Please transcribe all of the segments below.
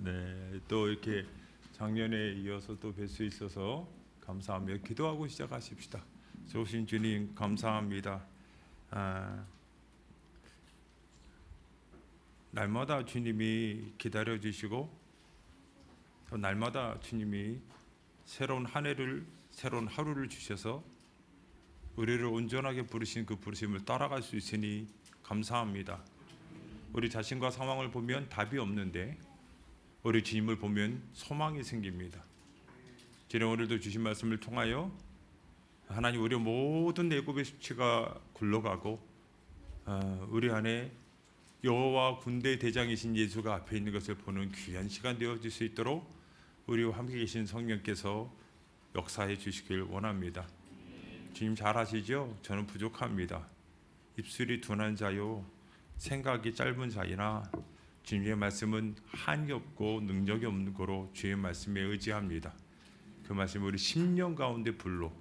네, 또 이렇게 작년에 이어서 또 뵐 수 있어서 감사하며 기도하고 시작하십시다. 좋으신 주님 감사합니다. 날마다 주님이 기다려 주시고 또 날마다 주님이 새로운 한 해를 새로운 하루를 주셔서 우리를 온전하게 부르신 그 부르심을 따라갈 수 있으니 감사합니다. 우리 자신과 상황을 보면 답이 없는데 우리 주님을 보면 소망이 생깁니다. 주님 오늘도 주신 말씀을 통하여 하나님 우리 모든 애굽의 수치가 굴러가고 우리 안에 여호와 군대 대장이신 예수가 앞에 있는 것을 보는 귀한 시간 되어질 수 있도록 우리와 함께 계신 성령께서 역사해 주시길 원합니다. 주님 잘 아시죠? 저는 부족합니다. 입술이 둔한 자요 생각이 짧은 자이나 주님의 말씀은 한이 없고 능력이 없는 거로 주의 말씀에 의지합니다. 그 말씀 우리 10년 가운데 불로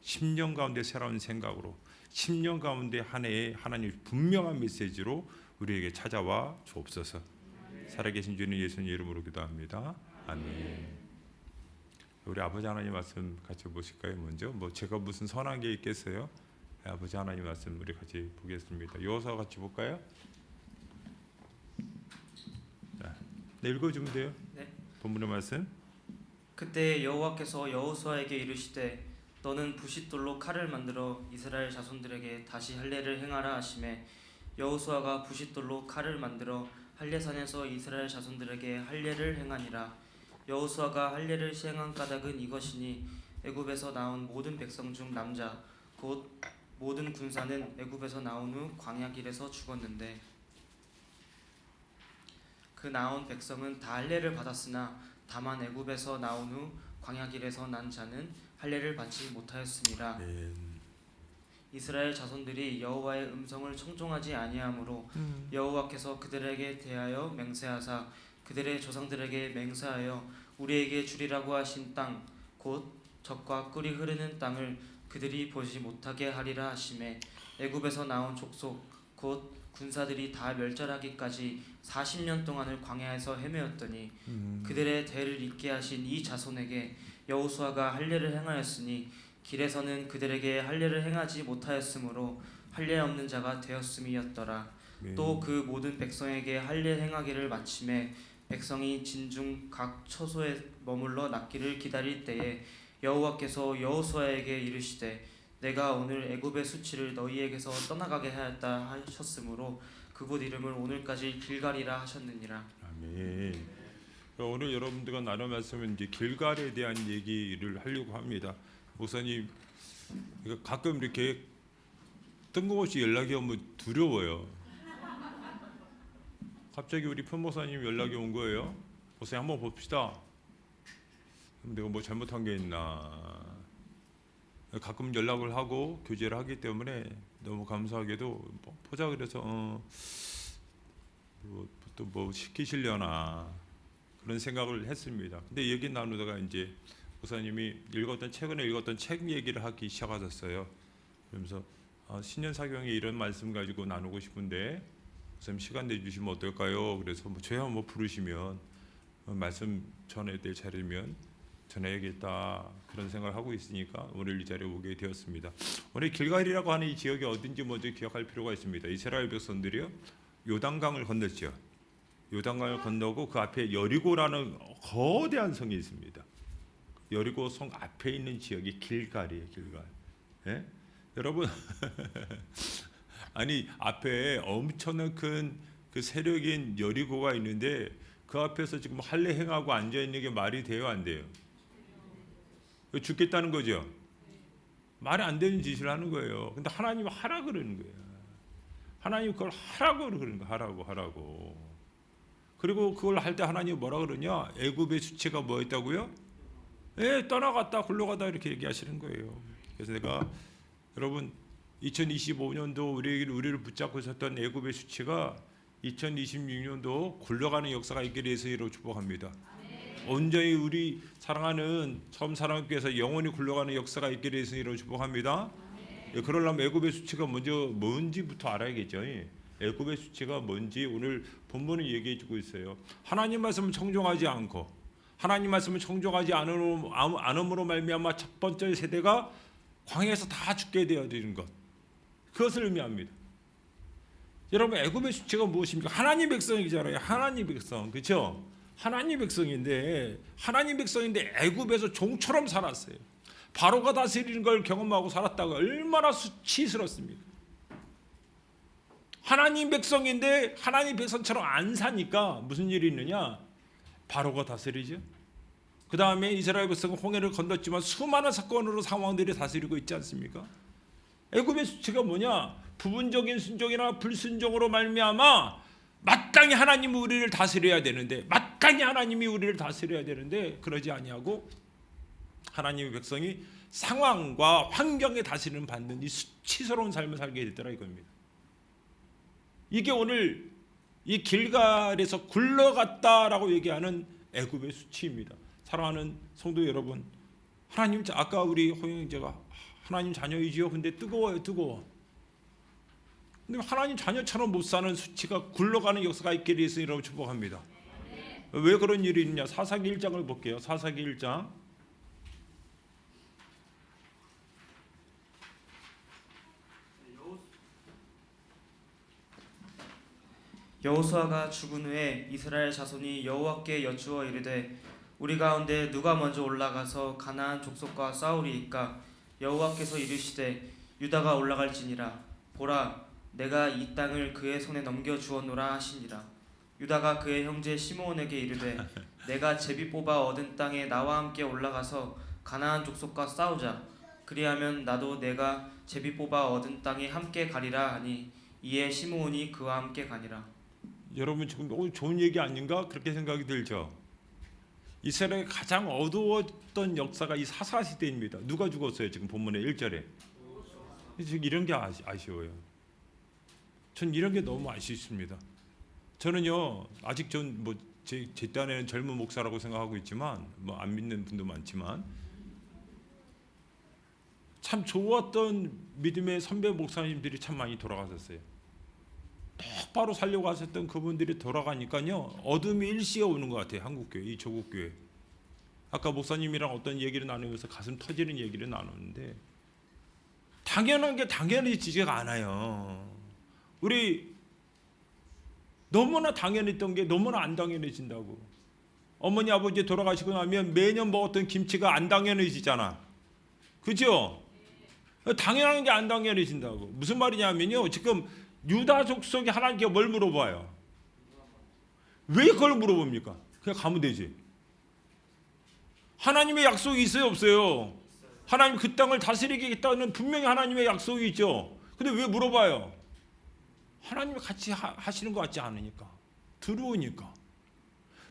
10년 가운데 새로운 생각으로 10년 가운데 한 해에 하나님 분명한 메시지로 우리에게 찾아와 주옵소서. 살아계신 주님 예수님 이름으로 기도합니다. 아멘. 우리 아버지 하나님 말씀 같이 보실까요? 먼저 제가 무슨 선한 게 있겠어요? 아버지 하나님 말씀 우리 같이 보겠습니다. 여호수아 같이 볼까요? 자, 읽어주면 돼요. 네. 본문의 말씀. 그때 여호와께서 여호수아에게 이르시되 너는 부싯돌로 칼을 만들어 이스라엘 자손들에게 다시 할례를 행하라 하시매 여호수아가 부싯돌로 칼을 만들어 할례산에서 이스라엘 자손들에게 할례를 행하니라. 여호수아가 할례를 시행한 까닭은 이것이니 애굽에서 나온 모든 백성 중 남자 곧 모든 군사는 애굽에서 나온 후 광야길에서 죽었는데 그 나온 백성은 다 할례를 받았으나 다만 애굽에서 나온 후 광야길에서 난 자는 할례를 받지 못하였으니라. 이스라엘 자손들이 여호와의 음성을 청종하지 아니하므로 여호와께서 그들에게 대하여 맹세하사 그들의 조상들에게 맹세하여 우리에게 주리라고 하신 땅 곧 젖과 꿀이 흐르는 땅을 그들이 보지 못하게 하리라 하시매 애굽에서 나온 족속 곧 군사들이 다 멸절하기까지 40년 동안을 광야에서 헤매었더니 그들의 대를 잇게 하신 이 자손에게 여호수아가 할례를 행하였으니 길에서는 그들에게 할례를 행하지 못하였으므로 할례 없는 자가 되었음이었더라. 또 그 모든 백성에게 할례 행하기를 마침에 백성이 진중 각 처소에 머물러 낫기를 기다릴 때에 여호와께서 여호수아에게 이르시되 내가 오늘 애굽의 수치를 너희에게서 떠나가게 하였다 하셨으므로 그곳 이름을 오늘까지 길갈이라 하셨느니라. 아멘. 오늘 여러분들과 나눌 말씀은 이제 길갈에 대한 얘기를 하려고 합니다. 목사님 가끔 이렇게 뜬금없이 연락이 오면 두려워요. 갑자기 우리 편목사님 연락이 온 거예요. 목사님 한번 봅시다. 내가 뭐 잘못한 게 있나. 가끔 연락을 하고 교제를 하기 때문에 너무 감사하게도 보자 그래서 또 뭐 시키시려나 그런 생각을 했습니다. 근데 얘기 나누다가 이제 목사님이 최근에 읽었던 책 얘기를 하기 시작하셨어요. 그러면서 신년사경에 이런 말씀 가지고 나누고 싶은데 목사님 시간 내주시면 어떨까요? 그래서 저야 부르시면 말씀 전해드릴 차례면 전해야겠다 그런 생각을 하고 있으니까 오늘 이 자리에 오게 되었습니다. 오늘 길갈이라고 하는 이 지역이 어딘지 먼저 기억할 필요가 있습니다. 이스라엘 백성들이요 요단강을 건넜죠. 요단강을 건너고 그 앞에 여리고라는 거대한 성이 있습니다. 여리고 성 앞에 있는 지역이 길갈이에요. 길갈. 예? 여러분 아니 앞에 엄청난 큰 그 세력인 여리고가 있는데 그 앞에서 지금 할례 행하고 앉아 있는 게 말이 돼요, 안 돼요? 죽겠다는 거죠. 말이 안 되는 짓을 하는 거예요. 근데 하나님 하라 그러는 거예요. 하나님 그걸 하라고 그러는 거, 하라고. 그리고 그걸 할 때 하나님 뭐라 그러냐? 애굽의 수치가 뭐였다고요? 떠나갔다, 굴러가다 이렇게 얘기하시는 거예요. 그래서 내가 여러분 2025년도 우리를 붙잡고 있었던 애굽의 수치가 2026년도 굴러가는 역사가 있게 돼서 축복합니다. 온전히 우리 사랑하는 처음 사랑교회에서 영원히 굴러가는 역사가 있게 되었으니 축복합니다. 그러려면 애굽의 수치가 먼저 뭔지부터 알아야겠죠. 애굽의 수치가 뭔지 오늘 본문은 얘기해 주고 있어요. 하나님 말씀을 청종하지 않고 하나님 말씀을 청종하지 않음으로 말미암아 첫 번째 세대가 광야에서 다 죽게 되어지는 것, 그것을 의미합니다. 여러분, 애굽의 수치가 무엇입니까? 하나님 백성이잖아요. 하나님 백성, 그렇죠? 하나님 백성인데 애굽에서 종처럼 살았어요. 바로가 다스리는 걸 경험하고 살았다가 얼마나 수치스럽습니까? 하나님 백성인데 하나님 백성처럼 안 사니까 무슨 일이 있느냐? 바로가 다스리죠. 그 다음에 이스라엘 백성은 홍해를 건넜지만 수많은 사건으로 상황들이 다스리고 있지 않습니까? 애굽의 수치가 뭐냐? 부분적인 순종이나 불순종으로 말미암아 마땅히 하나님이 우리를 다스려야 되는데 그러지 아니하고 하나님의 백성이 상황과 환경에 다스림을 받는 이 수치스러운 삶을 살게 되더라 이겁니다. 이게 오늘 이 길갈에서 굴러갔다라고 얘기하는 애굽의 수치입니다. 사랑하는 성도 여러분, 하나님, 아까 우리 호영제가 하나님 자녀이지요. 근데 뜨거워요, 뜨거워. 근데 하나님 자녀처럼 못 사는 수치가 굴러가는 역사가 있기를 예수님으로 축복합니다. 왜 그런 일이 있냐? 사사기 1장을 볼게요. 사사기 1장. 여호수아가 죽은 후에 이스라엘 자손이 여호와께 여쭈어 이르되 우리 가운데 누가 먼저 올라가서 가나안 족속과 싸우리이까? 여호와께서 이르시되 유다가 올라갈지니라. 보라, 내가 이 땅을 그의 손에 넘겨 주었노라 하시니라. 유다가 그의 형제 시므온에게 이르되 내가 제비 뽑아 얻은 땅에 나와 함께 올라가서 가나안 족속과 싸우자. 그리하면 나도 내가 제비 뽑아 얻은 땅에 함께 가리라 하니 이에 시므온이 그와 함께 가니라. 여러분, 지금 너무 좋은 얘기 아닌가? 그렇게 생각이 들죠. 이스라엘의 가장 어두웠던 역사가 이 사사 시대입니다. 누가 죽었어요? 지금 본문의 1절에. 지금 이런 게 아쉬워요. 전 이런 게 너무 아쉽습니다. 저는요, 아직 제 딴에는 젊은 목사라고 생각하고 있지만 안 믿는 분도 많지만 참 좋았던 믿음의 선배 목사님들이 참 많이 돌아가셨어요. 똑바로 살려고 하셨던 그분들이 돌아가니까요, 어둠이 일시에 오는 것 같아요. 한국교회, 이 조국교회. 아까 목사님이랑 어떤 얘기를 나누면서 가슴 터지는 얘기를 나누는데 당연한 게 당연해지지가 않아요. 우리 너무나 당연했던 게 너무나 안 당연해진다고. 어머니 아버지 돌아가시고 나면 매년 먹었던 김치가 안 당연해지잖아. 그죠? 당연한 게 안 당연해진다고. 무슨 말이냐면요, 지금 유다 족속이 하나님께 뭘 물어봐요? 왜 그걸 물어봅니까? 그냥 가면 되지. 하나님의 약속이 있어요, 없어요? 하나님 그 땅을 다스리겠다는 분명히 하나님의 약속이 있죠. 근데 왜 물어봐요? 하나님이 같이 하시는 것 같지 않으니까. 두려우니까.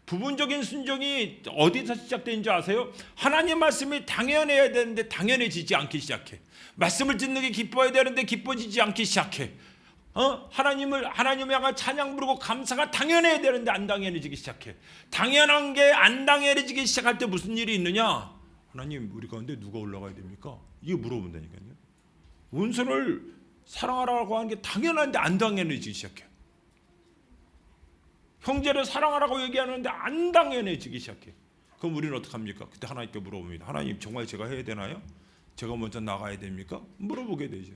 부분적인 순종이 어디서 시작되는지 아세요? 하나님 말씀이 당연해야 되는데 당연해지지 않기 시작해. 말씀을 듣는 게 기뻐야 되는데 기뻐지지 않기 시작해. 하나님을 향한 찬양 부르고 감사가 당연해야 되는데 안 당연해지기 시작해. 당연한 게 안 당연해지기 시작할 때 무슨 일이 있느냐? 하나님, 우리 가운데 누가 올라가야 됩니까? 이거 물어본다니까요. 원수를 사랑하라고 하는 게 당연한데 안 당연해지기 시작해. 형제를 사랑하라고 얘기하는데 안 당연해지기 시작해. 그럼 우리는 어떡합니까? 그때 하나님께 물어봅니다. 하나님, 정말 제가 해야 되나요? 제가 먼저 나가야 됩니까? 물어보게 되죠.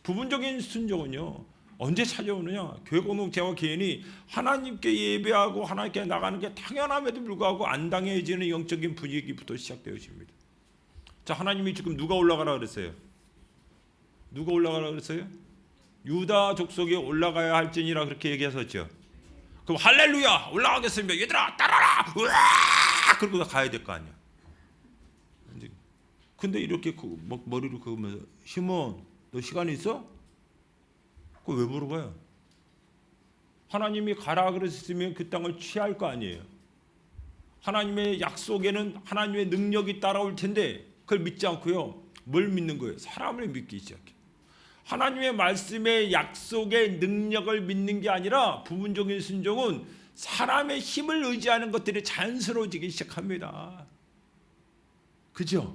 부분적인 순종은요, 언제 찾아오느냐? 교회 공동체와 개인이 하나님께 예배하고 하나님께 나가는 게 당연함에도 불구하고 안 당해지는 영적인 분위기부터 시작되어집니다. 자, 하나님이 지금 누가 올라가라 그랬어요? 누가 올라가라 그랬어요? 유다 족속이 올라가야 할지니라 그렇게 얘기하셨죠. 그럼 할렐루야, 올라가겠습니다. 얘들아, 따라라. 으아! 그러고 가야 될 거 아니야. 근데 이렇게 머리를 그으면서 시몬, 너 시간 있어? 그거 왜 물어봐요? 하나님이 가라 그랬으면 그 땅을 취할 거 아니에요. 하나님의 약속에는 하나님의 능력이 따라올 텐데 그걸 믿지 않고요, 뭘 믿는 거예요? 사람을 믿기 시작해. 하나님의 말씀의 약속의 능력을 믿는 게 아니라 부분적인 순종은 사람의 힘을 의지하는 것들이 자연스러워지기 시작합니다. 그죠?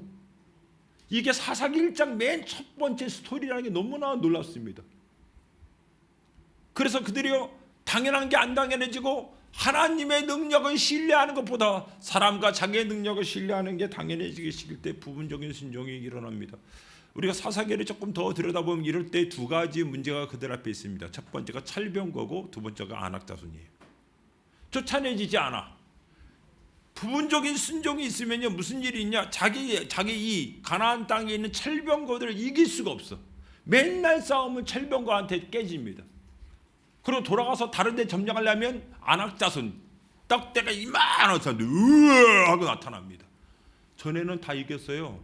이게 사사기 1장 맨 첫 번째 스토리라는 게 너무나 놀랍습니다. 그래서 그들이요 당연한 게 안 당연해지고 하나님의 능력을 신뢰하는 것보다 사람과 자기의 능력을 신뢰하는 게 당연해지기 시작할 때 부분적인 순종이 일어납니다. 우리가 사사기를 조금 더 들여다보면 이럴 때 두 가지 문제가 그들 앞에 있습니다. 첫 번째가 찰병거고 두 번째가 안악자손이에요. 쫓아내지지 않아. 부분적인 순종이 있으면요 무슨 일이 있냐? 자기 이 가나안 땅에 있는 찰병거들을 이길 수가 없어. 맨날 싸우면 찰병거한테 깨집니다. 그리고 돌아가서 다른 데 점령하려면 안악자손 떡대가 이만한 사람들 으아 하고 나타납니다. 전에는 다 이겼어요.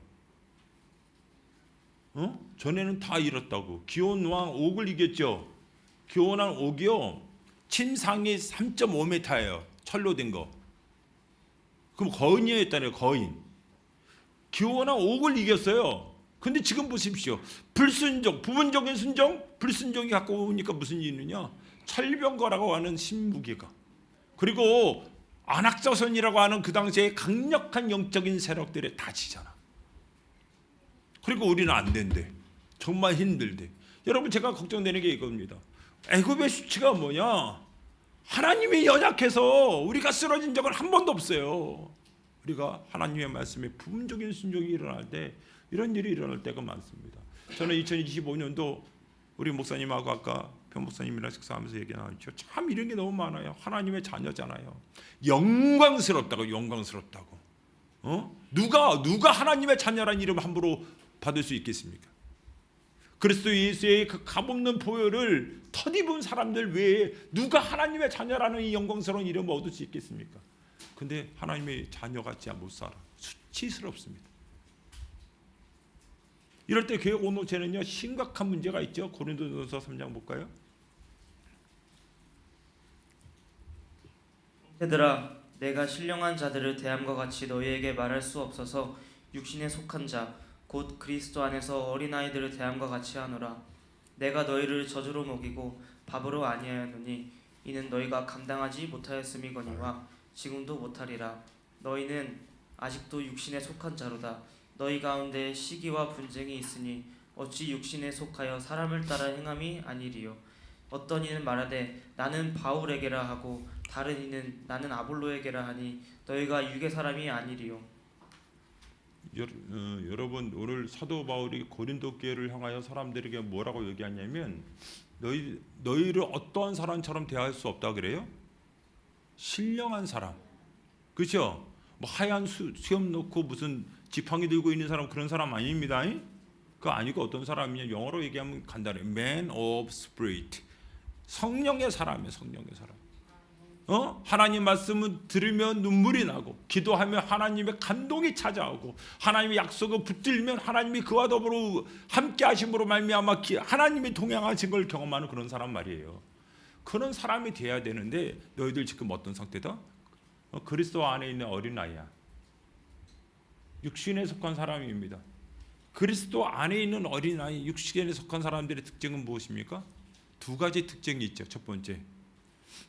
전에는 다 잃었다고. 기온 왕 옥을 이겼죠. 기온 왕 옥이요 침상이 3.5m예요. 철로 된 거. 그럼 거인이었다네요. 거인. 기온 왕 옥을 이겼어요. 근데 지금 보십시오. 불순종, 부분적인 순종, 불순종이 갖고 오니까 무슨 일이 있느냐? 철병거라고 하는 신무기가, 그리고 안악자손이라고 하는 그 당시에 강력한 영적인 세력들에 다 지잖아. 그리고 우리는 안 된대. 정말 힘들대. 여러분 제가 걱정되는 게 이겁니다. 애굽의 수치가 뭐냐? 하나님이 연약해서 우리가 쓰러진 적은 한 번도 없어요. 우리가 하나님의 말씀에 부분적인 순종이 일어날 때 이런 일이 일어날 때가 많습니다. 저는 2025년도 우리 목사님하고 아까 변 목사님이랑 식사하면서 얘기 나눴죠. 참 이런 게 너무 많아요. 하나님의 자녀잖아요. 영광스럽다고. 누가 하나님의 자녀라는 이름 함부로 받을 수 있겠습니까? 그리스도 예수의 그 값없는 보혈을 덧입은 사람들 외에 누가 하나님의 자녀라는 이 영광스러운 이름을 얻을 수 있겠습니까? 근데 하나님의 자녀 같지 못 살아. 수치스럽습니다. 이럴 때 교회 공동체는요 심각한 문제가 있죠. 고린도전서 3장 볼까요? 형제들아, 내가 신령한 자들을 대함과 같이 너희에게 말할 수 없어서 육신에 속한 자 곧 그리스도 안에서 어린아이들을 대함과 같이 하노라. 내가 너희를 젖으로 먹이고 밥으로 아니하였노니 이는 너희가 감당하지 못하였음이거니와 지금도 못하리라. 너희는 아직도 육신에 속한 자로다. 너희 가운데 시기와 분쟁이 있으니 어찌 육신에 속하여 사람을 따라 행함이 아니리요. 어떤 이는 말하되 나는 바울에게라 하고 다른 이는 나는 아볼로에게라 하니 너희가 육의 사람이 아니리요. 여러분 오늘 사도 바울이 고린도 교회를 향하여 사람들에게 뭐라고 얘기하냐면 너희를 어떠한 사람처럼 대할 수 없다 그래요? 신령한 사람. 그렇죠? 뭐 하얀 수염 놓고 무슨 지팡이 들고 있는 사람 그런 사람 아닙니다. 그거 아니고 어떤 사람이냐? 영어로 얘기하면 간단해. Man of Spirit. 성령의 사람이에요. 성령의 사람. 하나님 말씀을 들으면 눈물이 나고 기도하면 하나님의 감동이 찾아오고 하나님의 약속을 붙들면 하나님이 그와 더불어 함께 하심으로 말미암아 하나님이 동행하신 걸 경험하는 그런 사람 말이에요. 그런 사람이 돼야 되는데 너희들 지금 어떤 상태다? 그리스도 안에 있는 어린아이야. 육신에 속한 사람입니다. 그리스도 안에 있는 어린아이, 육신에 속한 사람들의 특징은 무엇입니까? 두 가지 특징이 있죠. 첫 번째,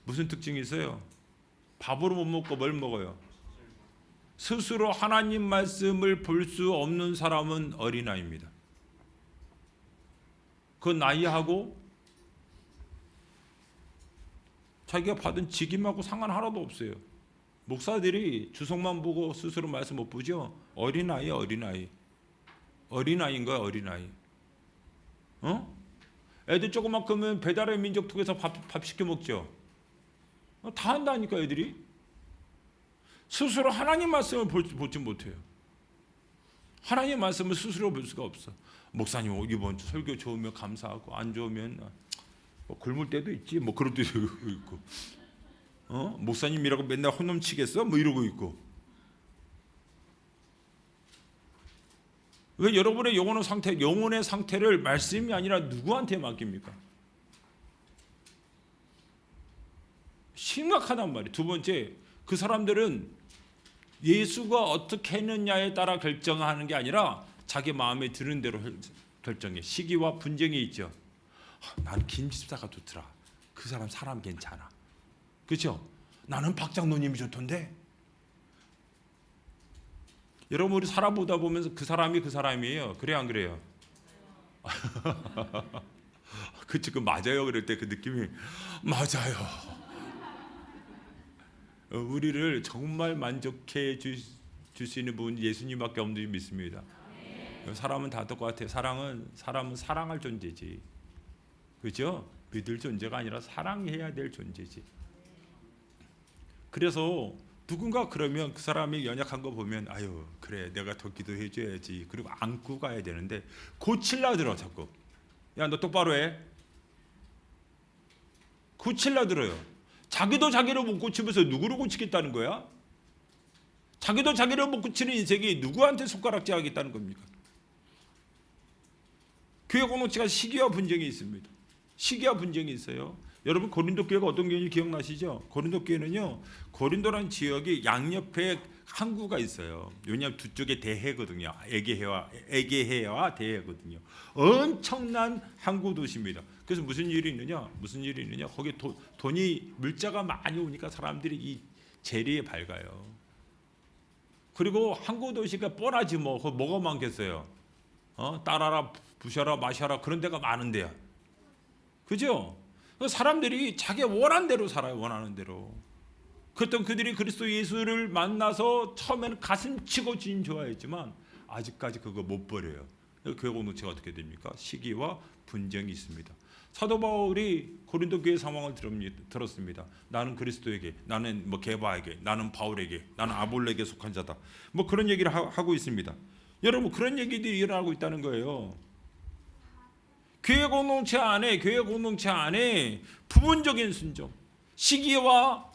무슨 특징이 있어요? 밥으로 못 먹고 뭘 먹어요? 스스로 하나님 말씀을 볼 수 없는 사람은 어린아이입니다. 그 나이하고 자기가 받은 직임하고 상관 하나도 없어요. 목사들이 주석만 보고 스스로 말씀 못 보죠? 어린아이. 어린아이인 거야, 어린아이. 애들 조그맣으면 배달의 민족 통해서 밥 시켜 먹죠. 다 한다니까 애들이. 스스로 하나님 말씀을 보지 못해요. 하나님 말씀을 스스로 볼 수가 없어. 목사님 이번 주 설교 좋으면 감사하고 안 좋으면 뭐 굶을 때도 있지. 뭐 그럴 때도 있고. 목사님이라고 맨날 혼넘치겠어? 뭐 이러고 있고. 왜 여러분의 영혼의 상태를 말씀이 아니라 누구한테 맡깁니까? 심각하단 말이에요. 두 번째, 그 사람들은 예수가 어떻게 했느냐에 따라 결정하는 게 아니라 자기 마음에 드는 대로 결정해. 시기와 분쟁이 있죠. 난 김 집사가 좋더라. 그 사람 괜찮아. 그렇죠? 나는 박 장로님이 좋던데. 여러분 우리 살아보다 보면서 그 사람이에요. 그래요, 안 그래요? 그 지금 맞아요. 그럴 때 그 느낌이 맞아요. 우리를 정말 만족해 줄 수 있는 분은 예수님밖에 없는 줄 믿습니다. 사람은 다 똑같아요. 사람은 사랑할 존재지. 그죠? 믿을 존재가 아니라 사랑해야 될 존재지. 그래서 누군가 그러면 그 사람이 연약한 거 보면 아유 그래 내가 더 기도해 줘야지. 그리고 안고 가야 되는데 고칠라 들어 자꾸. 야 너 똑바로 해. 고칠라 들어요. 자기도 자기를 못 고치면서 누구를 고치겠다는 거야? 자기도 자기를 못 고치는 인생이 누구한테 손가락질 하겠다는 겁니까? 교회 공동체가 시기와 분쟁이 있습니다. 시기와 분쟁이 있어요. 여러분 고린도 교회가 어떤 교회인지 기억나시죠? 고린도 교회는요. 고린도라는 지역이 양옆에 항구가 있어요. 왜냐하면 두 쪽에 대해거든요. 에게해와 대해거든요. 엄청난 항구 도시입니다. 그래서 무슨 일이 있느냐? 거기 돈이 물자가 많이 오니까 사람들이 이 재리에 밝아요. 그리고 항구 도시가 뻔하지 뭐. 뭐가 많겠어요? 따라라 부셔라 마셔라 그런 데가 많은데요. 그죠? 사람들이 자기 원하는 대로 살아요. 원하는 대로. 그랬던 그들이 그리스도 예수를 만나서 처음에는 가슴 치고 주님 좋아했지만 아직까지 그거 못 버려요. 교회 공동체가 어떻게 됩니까? 시기와 분쟁이 있습니다. 사도 바울이 고린도 교회 상황을 들었습니다. 나는 그리스도에게, 나는 뭐 게바에게, 나는 바울에게, 나는 아볼로에게 속한 자다. 뭐 그런 얘기를 하고 있습니다. 여러분 그런 얘기들이 일어나고 있다는 거예요. 교회 공동체 안에 부분적인 순종, 시기와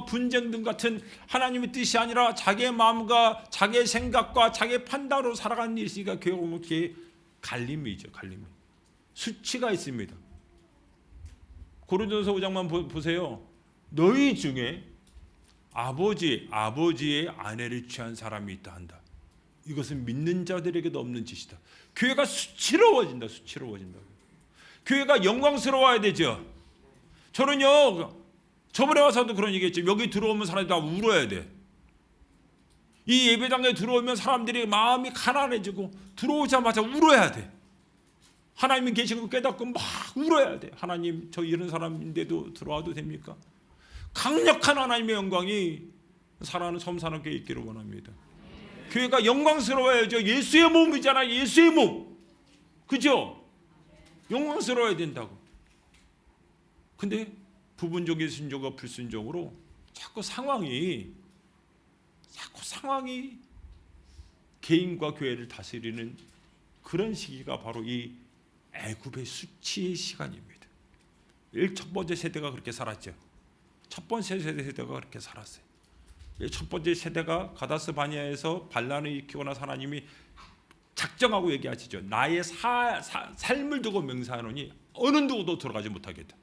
분쟁 등 같은 하나님의 뜻이 아니라 자기의 마음과 자기의 생각과 자기의 판단으로 살아가는 일이 있으니까 교회 공동체의 갈림이죠. 갈림이. 수치가 있습니다. 고린도전서 5장만 보세요. 너희 중에 아버지의 아내를 취한 사람이 있다 한다. 이것은 믿는 자들에게도 없는 짓이다. 교회가 수치로워진다. 교회가 영광스러워야 되죠. 저는요 저번에 와서도 그런 얘기했죠. 여기 들어오면 사람들이 다 울어야 돼. 이 예배당에 들어오면 사람들이 마음이 가난해지고 들어오자마자 울어야 돼. 하나님이 계신 걸 깨닫고 막 울어야 돼. 하나님 저 이런 사람인데도 들어와도 됩니까? 강력한 하나님의 영광이 살아가는 섬산업교회 있기를 원합니다. 교회가 영광스러워야죠. 예수의 몸이잖아. 예수의 몸. 그죠? 영광스러워야 된다고. 근데 부분적인 순종과 불순종으로 자꾸 상황이 개인과 교회를 다스리는 그런 시기가 바로 이 애굽의 수치의 시간입니다. 첫 번째 세대가 그렇게 살았죠. 첫 번째 세대가 그렇게 살았어요. 첫 번째 세대가 가다스 바니아에서 반란을 일으키고 나서 하나님이 작정하고 얘기하시죠. 나의 삶을 두고 맹세하노니 어느 누구도 들어가지 못하겠다.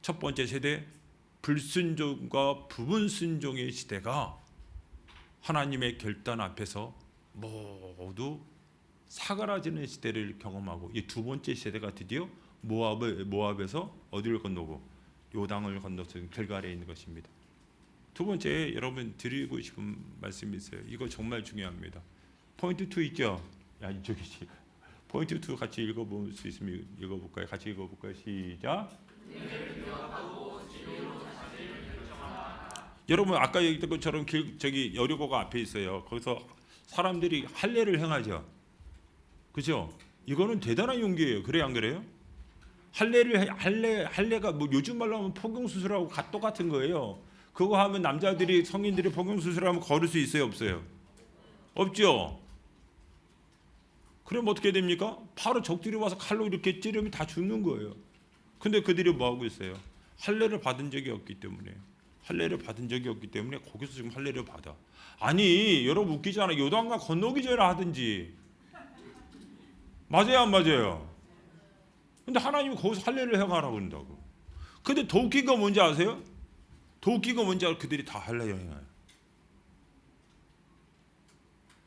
첫 번째 세대 불순종과 부분순종의 시대가 하나님의 결단 앞에서 모두 사그라지는 시대를 경험하고 이 두 번째 세대가 드디어 모압에서 어디를 건너고 요당을 건너서 길갈에 있는 것입니다. 두 번째 여러분 드리고 싶은 말씀이 있어요. 이거 정말 중요합니다. 포인트 2 있죠? 야 이쪽이지. 포인트 2 같이 읽어볼 수 있으면 읽어볼까요? 같이 읽어볼까요? 시작. 여러분 아까 얘기했던 것처럼 저기 여리고가 앞에 있어요. 거기서 사람들이 할례를 행하죠. 그죠? 이거는 대단한 용기예요. 그래요, 안 그래요? 할례가 뭐 요즘 말로 하면 포경 수술하고 똑같은 거예요. 그거 하면 남자들이 성인들이 포경 수술하면 걸을 수 있어요, 없어요? 없죠. 그럼 어떻게 됩니까? 바로 적들이 와서 칼로 이렇게 찌르면 다 죽는 거예요. 근데 그들이 뭐 하고 있어요? 할례를 받은 적이 없기 때문에. 거기서 지금 할례를 받아. 아니, 여러분 웃기잖아. 요단강 건너기 전에 하든지. 맞아요, 안 맞아요? 근데 하나님이 거기서 할례를 행하라고 그런다고. 근데 더 웃긴 거 뭔지 아세요? 그들이 다 할례를 행해요.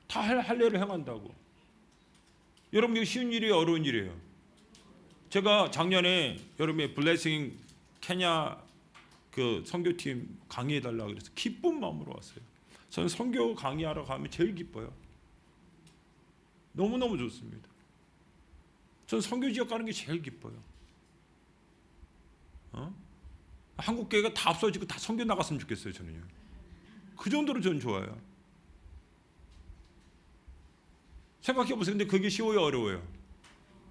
다 할례를 행한다고. 여러분 이거 쉬운 일이에요, 어려운 일이에요? 제가 작년에 여름에 블레싱 케냐 그 선교팀 강의해달라고 그래서 기쁜 마음으로 왔어요. 저는 선교 강의하러 가면 제일 기뻐요. 너무너무 좋습니다. 저는 선교 지역 가는 게 제일 기뻐요. 한국 교회가 다 없어지고 다 선교 나갔으면 좋겠어요. 저는요. 그 정도로 저는 좋아요. 생각해 보세요. 근데 그게 쉬워요, 어려워요?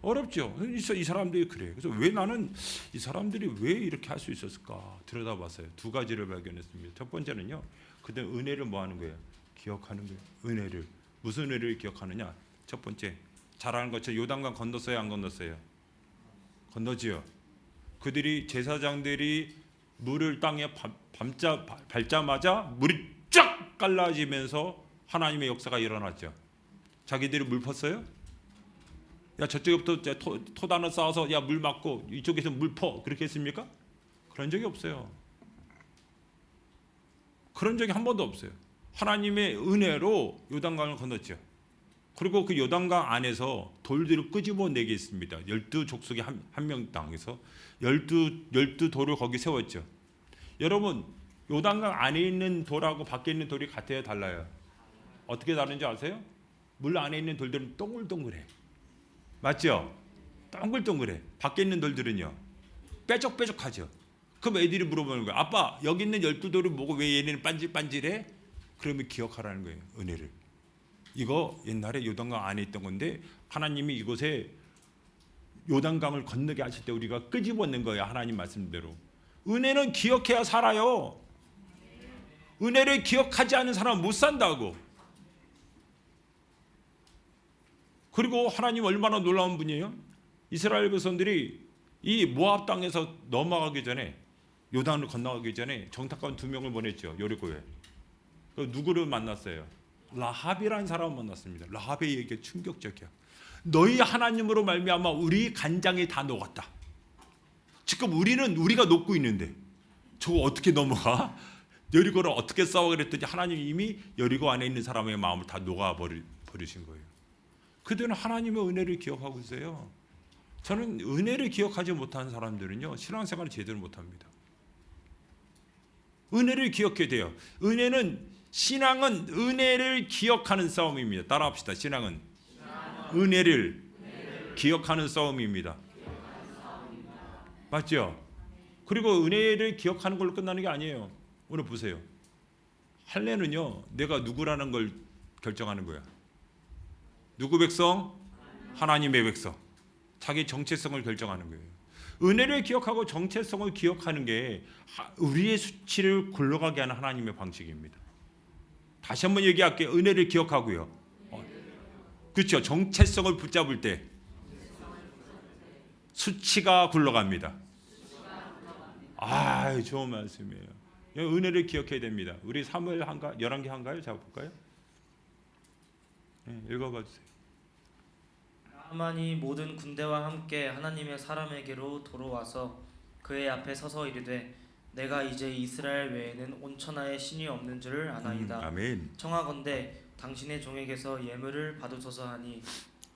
어렵죠. 이 사람들이 그래요. 그래서 왜 나는 이 사람들이 왜 이렇게 할 수 있었을까 들여다봤어요. 두 가지를 발견했습니다. 첫 번째는요, 그때 은혜를 뭐 하는 거예요? 기억하는 거예요. 은혜를. 무슨 은혜를 기억하느냐? 첫 번째, 잘 아는 것처럼 요단강 건넜어요, 안 건넜어요? 건너지요. 그들이 제사장들이 물을 땅에 밟자마자 물이 쫙 갈라지면서 하나님의 역사가 일어났죠. 자기들이 물 펐어요? 야, 저쪽부터 토단을 쌓아서 야, 물 막고 이쪽에서 물 퍼. 그렇게 했습니까? 그런 적이 없어요. 그런 적이 한 번도 없어요. 하나님의 은혜로 요단강을 건넜죠. 그리고 그 요단강 안에서 돌들을 끄집어내게 했습니다. 12족속의 한 명당에서 12 돌을 거기 세웠죠. 여러분, 요단강 안에 있는 돌하고 밖에 있는 돌이 같아요, 달라요? 어떻게 다른지 아세요? 물 안에 있는 돌들은 동글동글해. 맞죠? 동글동글해. 밖에 있는 돌들은요, 뾰족뾰족하죠. 그럼 애들이 물어보는 거예요. 아빠, 여기 있는 12돌을 보고 왜 얘네는 반질반질해? 그러면 기억하라는 거예요, 은혜를. 이거 옛날에 요단강 안에 있던 건데 하나님이 이곳에 요단강을 건너게 하실 때 우리가 끄집어낸 거예요. 하나님 말씀대로. 은혜는 기억해야 살아요. 은혜를 기억하지 않는 사람은 못 산다고. 그리고 하나님 얼마나 놀라운 분이에요? 이스라엘 백성들이 이 모압 땅에서 넘어가기 전에, 요단을 건너가기 전에 정탐관 2명을 보냈죠. 여리고에. 누구를 만났어요? 라합이라는 사람을 만났습니다. 라합의 얘기가 충격적이야. 너희 하나님으로 말미암아 우리 간장이 다 녹았다. 지금 우리가 녹고 있는데 저거 어떻게 넘어가? 여리고를 어떻게 싸워? 그랬더니 하나님이 이미 여리고 안에 있는 사람의 마음을 다 녹아버리신 거예요. 그들은 하나님의 은혜를 기억하고 있어요. 저는 은혜를 기억하지 못하는 사람들은요, 신앙생활을 제대로 못합니다. 은혜를 기억해야 돼요. 신앙은 은혜를 기억하는 싸움입니다. 따라합시다. 신앙은 은혜를 기억하는 싸움입니다. 맞죠? 그리고 은혜를 기억하는 걸로 끝나는 게 아니에요. 오늘 보세요. 할례는요, 내가 누구라는 걸 결정하는 거야. 누구 백성? 하나님의 백성. 자기 정체성을 결정하는 거예요. 은혜를 기억하고 정체성을 기억하는 게 우리의 수치를 굴러가게 하는 하나님의 방식입니다. 다시 한번 얘기할게요. 은혜를 기억하고요. 그렇죠. 정체성을 붙잡을 때 수치가 굴러갑니다. 아, 좋은 말씀이에요. 은혜를 기억해야 됩니다. 우리 사무엘 11개 한가요? 잡아볼까요? 네, 읽어봐 주세요. 나아만이 모든 군대와 함께 하나님의 사람에게로 돌아와서 그의 앞에 서서 이르되 내가 이제 이스라엘 외에는 온천하에 신이 없는 줄을 아나이다. 아멘. 청하건대 당신의 종에게서 예물을 받으소서 하니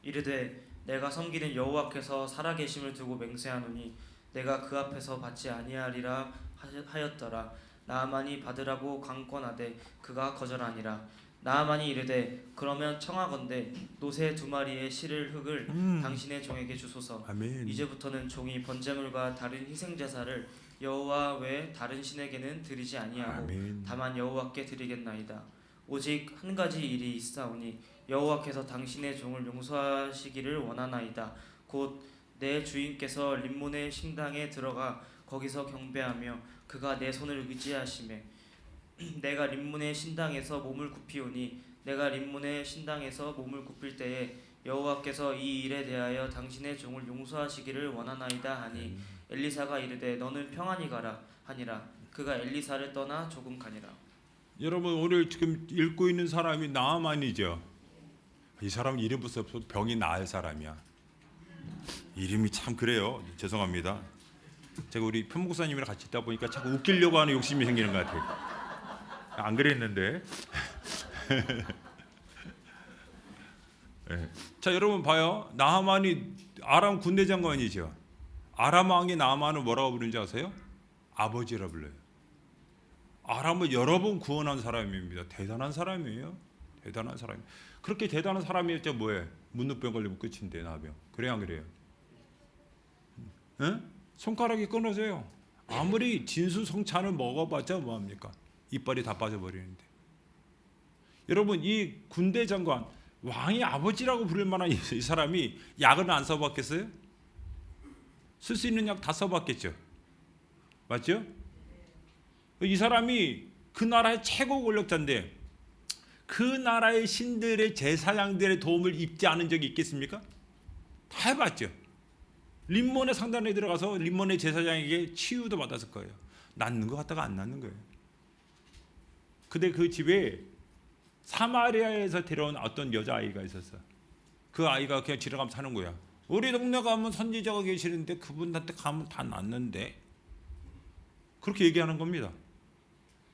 이르되 내가 섬기는 여호와께서 살아계심을 두고 맹세하노니 내가 그 앞에서 받지 아니하리라 하였더라. 나아만이 받으라고 강권하되 그가 거절하니라. 나아만이 이르되 그러면 청하건대 노새 2마리의 실을 흙을 당신의 종에게 주소서. 아멘. 이제부터는 종이 번제물과 다른 희생제사를 여호와 외 다른 신에게는 드리지 아니하고 아멘. 다만 여호와께 드리겠나이다. 오직 한 가지 일이 있사오니 여호와께서 당신의 종을 용서하시기를 원하나이다. 곧 내 주인께서 림몬의 신당에 들어가 거기서 경배하며 그가 내 손을 의지하시매 내가 림몬의 신당에서 몸을 굽히오니 내가 림몬의 신당에서 몸을 굽힐 때에 여호와께서 이 일에 대하여 당신의 종을 용서하시기를 원하나이다 하니 엘리사가 이르되 너는 평안히 가라 하니라. 그가 엘리사를 떠나 조금 가니라. 여러분, 오늘 지금 읽고 있는 사람이 나아만이죠. 이 사람은 이름부터 병이 나을 사람이야. 이름이 참 그래요. 죄송합니다. 제가 우리 편목사님이랑 같이 있다 보니까 자꾸 웃기려고 하는 욕심이 생기는 것 같아요. 안 그랬는데. 네. 자, 여러분 봐요. 나하만이 아람 군대 장관이죠. 아람 왕이 나하만을 뭐라고 부르는지 아세요? 아버지라 불러요. 아람을 여러 번 구원한 사람입니다. 대단한 사람이에요. 대단한 사람. 그렇게 대단한 사람이 때 뭐해? 문둥병 걸리면 끝인데 나병. 그래야 안 그래요? 응? 손가락이 끊어져요. 아무리 진수성찬을 먹어봤자 뭐합니까? 이빨이 다 빠져버리는데. 여러분, 이 군대 장관, 왕의 아버지라고 부를 만한 이 사람이 약은 안 써봤겠어요? 쓸 수 있는 약 다 써봤겠죠. 맞죠? 이 사람이 그 나라의 최고 권력자인데 그 나라의 신들의 제사장들의 도움을 입지 않은 적이 있겠습니까? 다 해봤죠. 림몬의 상단에 들어가서 림몬의 제사장에게 치유도 받았을 거예요. 낫는 것 같다가 안 낫는 거예요. 근데 그 집에 사마리아에서 데려온 어떤 여자아이가 있었어. 그 아이가 그냥 지나가면 사는 거야. 우리 동네 가면 선지자가 계시는데 그분한테 가면 다 낫는데, 그렇게 얘기하는 겁니다.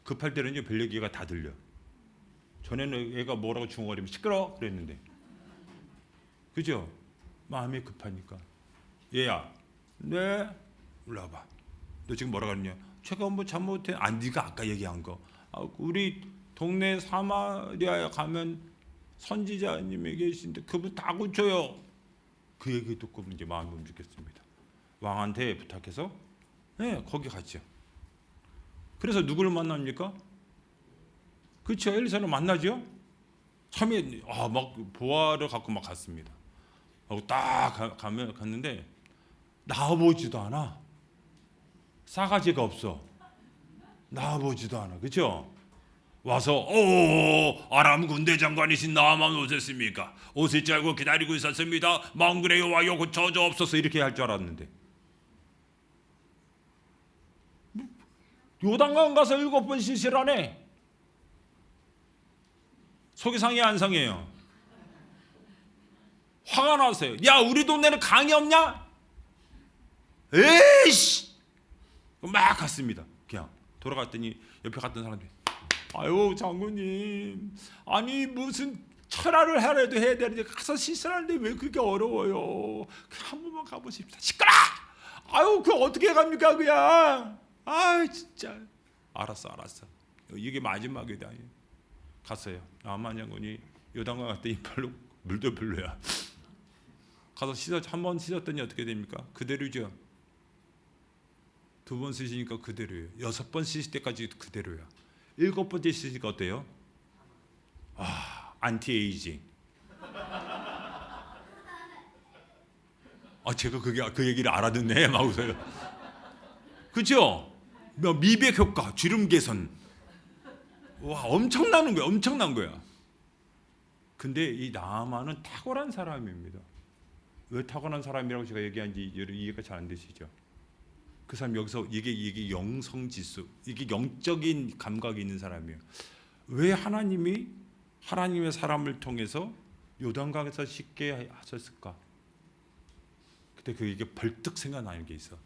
급할 때는요 별 얘기가 다 들려. 전에는 애가 뭐라고 중얼거리면 시끄러 그랬는데, 그죠? 마음이 급하니까. 얘야, 네, 일로 와봐. 너 지금 뭐라 그랬냐? 제가 뭐 잘못해? 아, 네가 아까 얘기한 거. 아, 우리 동네 사마리아에 가면 선지자님이 계신데 그분 다 고쳐요. 그 얘기 듣고 이제 마음이 움직였습니다. 왕한테 부탁해서 거기 갔죠. 그래서 누구를 만납니까? 그렇죠. 엘리사를 만나죠. 참에 막 보화를 갖고 막 갔습니다. 하고 딱 갔는데 나와보지도 않아. 싸가지가 없어. 나와보지도 않아. 그렇죠? 와서 아람 군대 장관이신 나아만 오셨습니까? 오실 줄 알고 기다리고 있었습니다. 망군의 여호와여 고쳐주옵소서 이렇게 할 줄 알았는데, 요단강 가서 7번 실시를 하네. 속이 상해 안 상해요? 화가 났어요. 야, 우리 동네는 강이 없냐? 에이씨! 막 갔습니다. 그냥 돌아갔더니 옆에 갔던 사람들이, 아유 장군님, 아니 무슨 철화를 하려도 해야 되는데 가서 시설하는데 왜 그게 어려워요? 그냥 한 번만 가보십시다. 시끄러! 아유 그 어떻게 갑니까 그냥? 아 진짜. 알았어. 이게 마지막이다. 갔어요. 나만 장군이 요단강 갔더니 별로 물도 별로야. 가서 한번 씻었더니 어떻게 됩니까? 그대로죠. 2번 씻으니까 그대로예요. 6번 씻을 때까지 그대로야. 7번째 씻으니까 어때요? 안티에이징. 제가 그 얘기를 알아듣네 막 웃어요. 그죠? 미백 효과, 주름 개선. 와, 엄청난 거야. 근데 이 나아만은 탁월한 사람입니다. 왜 탁월한 사람이라고 제가 얘기한지 이해가 잘 안 되시죠? 그 사람 여기서 이게 영성지수, 이게 영적인 감각이 있는 사람이에요. 왜 하나님의 사람을 통해서 요단강에서 쉽게 하셨을까? 그때 이게 벌떡 생각나는 게 있어.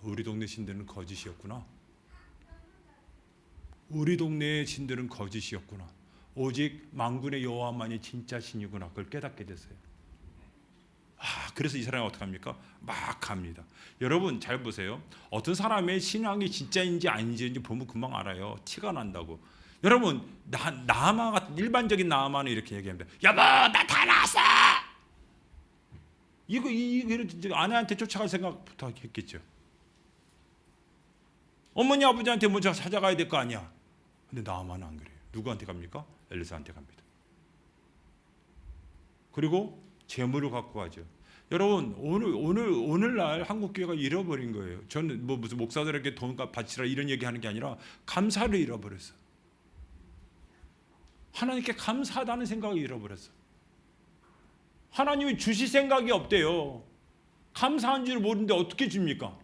우리 동네 신들은 거짓이었구나. 우리 동네의 신들은 거짓이었구나. 오직 만군의 여호와만이 진짜 신이구나. 그걸 깨닫게 됐어요. 그래서 이 사람이 어떻게 합니까? 막 갑니다. 여러분 잘 보세요. 어떤 사람의 신앙이 진짜인지 아닌지 보면 금방 알아요. 티가 난다고. 여러분 나아만 같은 일반적인 나아만은 이렇게 얘기합니다. 여보 나타났어. 이거 아내한테 쫓아갈 생각부터 했겠죠. 어머니 아버지한테 먼저 찾아가야 될 거 아니야. 근데 나아만은 안 그래요. 누구한테 갑니까? 엘리사한테 갑니다. 그리고 재물을 갖고 가죠. 여러분 오늘날 한국 교회가 잃어버린 거예요. 저는 무슨 목사들에게 돈값 바치라 이런 얘기하는 게 아니라 감사를 잃어버렸어. 하나님께 감사하다는 생각을 잃어버렸어. 하나님이 주실 생각이 없대요. 감사한 줄 모르는데 어떻게 줍니까?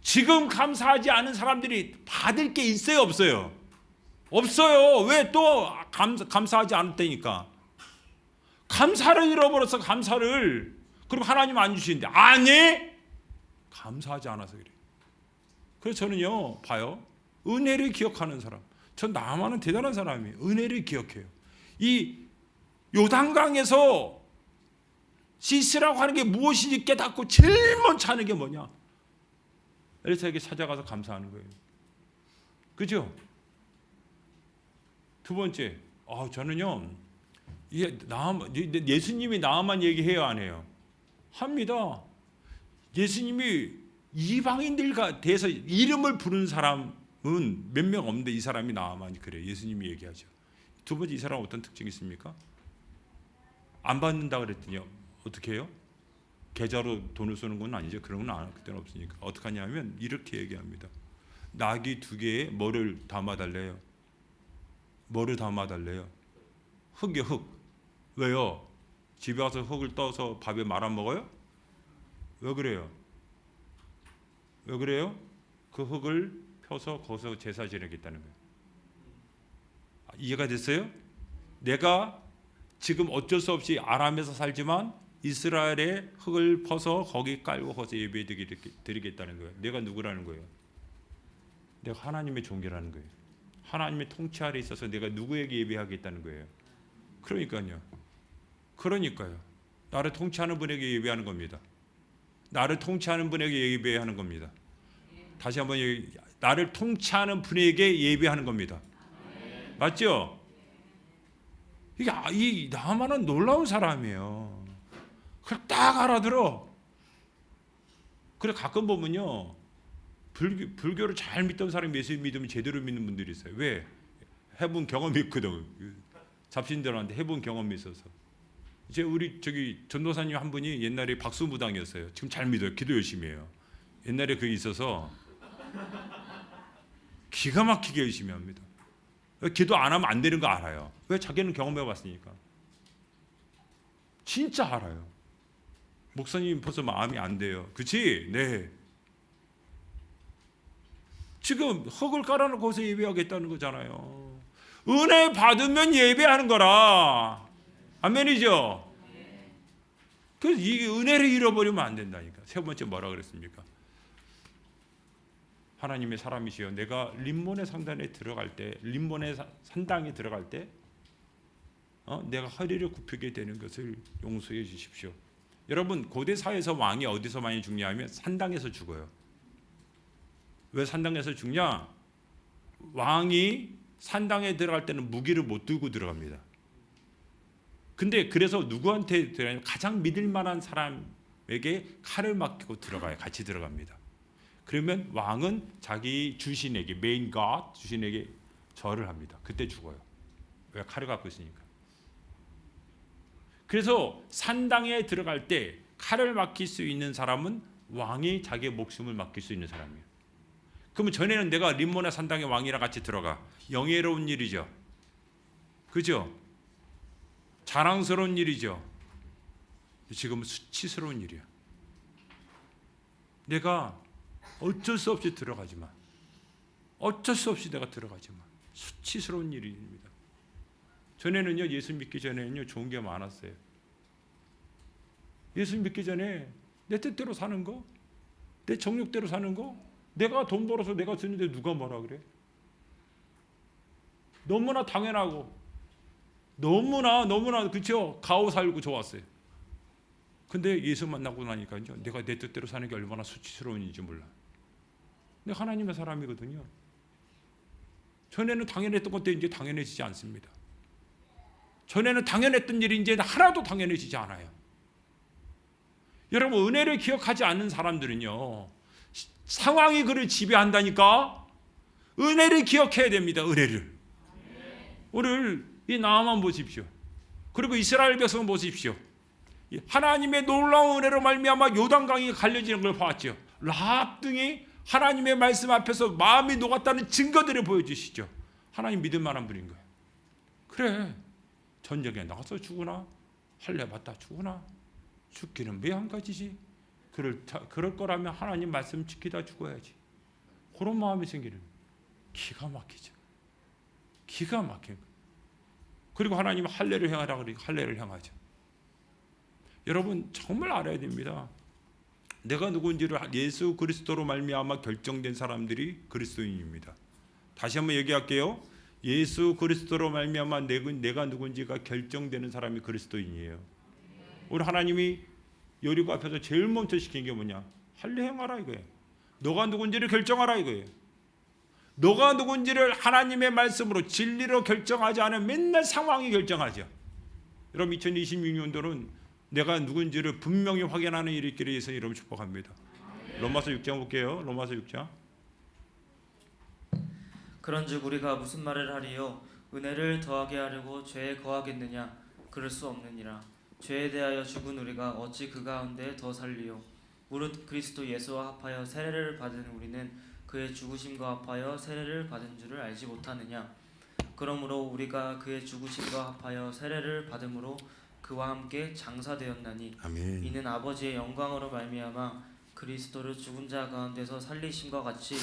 지금 감사하지 않은 사람들이 받을 게 있어요, 없어요? 없어요. 왜 또 감사하지 않았다니까? 감사를 잃어버려서 감사를. 그럼 하나님 안 주시는데 아니 감사하지 않아서 그래. 그래서 저는요 봐요, 은혜를 기억하는 사람, 전 나만은 대단한 사람이에요. 은혜를 기억해요. 이 요단강에서 씻으라고 하는 게 무엇인지 깨닫고 제일 먼저 하는 게 뭐냐? 엘리사에게 찾아가서 감사하는 거예요. 그죠? 두 번째, 저는요 예수님이 나만 얘기해요 안 해요? 합니다. 예수님이 이방인들과 대해서 이름을 부르는 사람은 몇 명 없는데 이 사람이 나와만 그래요. 예수님이 얘기하죠. 두 번째, 이 사람 어떤 특징이 있습니까? 안 받는다 그랬더니 어떻게 해요? 계좌로 돈을 쏘는 건 아니죠. 그런 건 그때는 없으니까. 어떻게 하냐면 이렇게 얘기합니다. 나귀 2개에 뭐를 담아달래요? 뭐를 담아달래요? 흙이요, 흙. 왜요? 집에 가서 흙을 떠서 밥에 말아 먹어요? 왜 그래요? 왜 그래요? 그 흙을 펴서 거기서 제사 지내겠다는 거예요. 이해가 됐어요? 내가 지금 어쩔 수 없이 아람에서 살지만 이스라엘의 흙을 퍼서 거기 깔고 거기서 예배 드리겠다는 거예요. 내가 누구라는 거예요? 내가 하나님의 종교라는 거예요. 하나님의 통치 아래 있어서 내가 누구에게 예배하겠다는 거예요. 그러니까요. 나를 통치하는 분에게 예배하는 겁니다. 나를 통치하는 분에게 예배하는 겁니다. 다시 한번 나를 통치하는 분에게 예배하는 겁니다. 맞죠? 이게 이 나만은 놀라운 사람이에요. 그걸 딱 알아들어. 그래 가끔 보면요, 불교를 잘 믿던 사람이 예수 믿으면 제대로 믿는 분들이 있어요. 왜? 해본 경험이 있거든. 잡신들한테 해본 경험이 있어서. 이제 우리 전도사님 한 분이 옛날에 박수무당이었어요. 지금 잘 믿어요. 기도 열심히 해요. 옛날에 그게 있어서 기가 막히게 열심히 합니다. 기도 안 하면 안 되는 거 알아요. 왜? 자기는 경험해봤으니까. 진짜 알아요. 목사님 벌써 마음이 안 돼요. 그치? 네. 지금 흙을 깔아놓고 거기서 예배하겠다는 거잖아요. 은혜 받으면 예배하는 거라. 아멘이죠? 그래서 이 은혜를 잃어버리면 안 된다니까. 세 번째 뭐라 그랬습니까? 하나님의 사람이시여, 내가 림몬의 산당에 들어갈 때, 내가 허리를 굽히게 되는 것을 용서해 주십시오. 여러분, 고대 사회에서 왕이 어디서 많이 죽냐면 산당에서 죽어요. 왜 산당에서 죽냐? 왕이 산당에 들어갈 때는 무기를 못 들고 들어갑니다. 근데 그래서 누구한테 들어가냐면 가장 믿을 만한 사람에게 칼을 맡기고 들어가요. 같이 들어갑니다. 그러면 왕은 자기 주신에게, 메인 갓 주신에게 절을 합니다. 그때 죽어요. 왜? 칼을 갖고 있으니까. 그래서 산당에 들어갈 때 칼을 맡길 수 있는 사람은 왕이 자기의 목숨을 맡길 수 있는 사람이에요. 그러면 전에는 내가 림모나 산당의 왕이랑 같이 들어가. 영예로운 일이죠. 그죠? 자랑스러운 일이죠. 지금은 수치스러운 일이야. 내가 어쩔 수 없이 들어가지만, 어쩔 수 없이 내가 들어가지만 수치스러운 일입니다. 전에는요, 예수 믿기 전에는요, 좋은 게 많았어요. 예수 믿기 전에 내 뜻대로 사는 거, 내 정욕대로 사는 거, 내가 돈 벌어서 내가 쓰는데 누가 뭐라 그래? 너무나 당연하고 너무나 그렇죠? 가오 살고 좋았어요. 근데 예수 만나고 나니까요, 내가 내 뜻대로 사는 게 얼마나 수치스러운 일인지 몰라. 근데 하나님의 사람이거든요. 전에는 당연했던 것도 이제 당연해지지 않습니다. 전에는 당연했던 일이 이제 하나도 당연해지지 않아요. 여러분, 은혜를 기억하지 않는 사람들은요, 상황이 그를 지배한다니까. 은혜를 기억해야 됩니다. 은혜를. 오늘 이 나만 보십시오. 그리고 이스라엘 백성 보십시오. 하나님의 놀라운 은혜로 말미암아 요단강이 갈려지는 걸 봤죠. 라합 등이 하나님의 말씀 앞에서 마음이 녹았다는 증거들을 보여주시죠. 하나님 믿을 만한 분인 거예요. 그래, 전쟁에 나가서 죽으나 할례 받다 죽으나 죽기는 매 한 가지지. 그럴 거라면 하나님 말씀 지키다 죽어야지. 그런 마음이 생기는, 기가 막히죠. 기가 막힌 거예요. 그리고 하나님은 할례를 행하라 그러니까 할례를 행하죠. 여러분, 정말 알아야 됩니다. 내가 누군지를 예수 그리스도로 말미암아 결정된 사람들이 그리스도인입니다. 다시 한번 얘기할게요. 예수 그리스도로 말미암아 내가 누군지가 결정되는 사람이 그리스도인이에요. 우리 하나님이 여리고 앞에서 제일 먼저 시킨 게 뭐냐? 할례 행하라 이거예요. 너가 누군지를 결정하라 이거예요. 너가 누군지를 하나님의 말씀으로 진리로 결정하지 않으면 맨날 상황이 결정하죠. 여러분, 2026년도는 내가 누군지를 분명히 확인하는 일이 있기를 위해서 여러분 축복합니다. 로마서 6장 볼게요. 로마서 6장. 그런즉 우리가 무슨 말을 하리요? 은혜를 더하게 하려고 죄에 거하겠느냐? 그럴 수 없느니라. 죄에 대하여 죽은 우리가 어찌 그 가운데 더 살리요? 무릇 그리스도 예수와 합하여 세례를 받은 우리는 그의 죽으심과 합하여 세례를 받은 줄을 알지 못하느냐? 그러므로 우리가 그의 죽으심과 합하여 세례를 받음으로 그와 함께 장사되었나니 아멘. 이는 아버지의 영광으로 말미암아 그리스도를 죽은 자 가운데서 살리심과 같이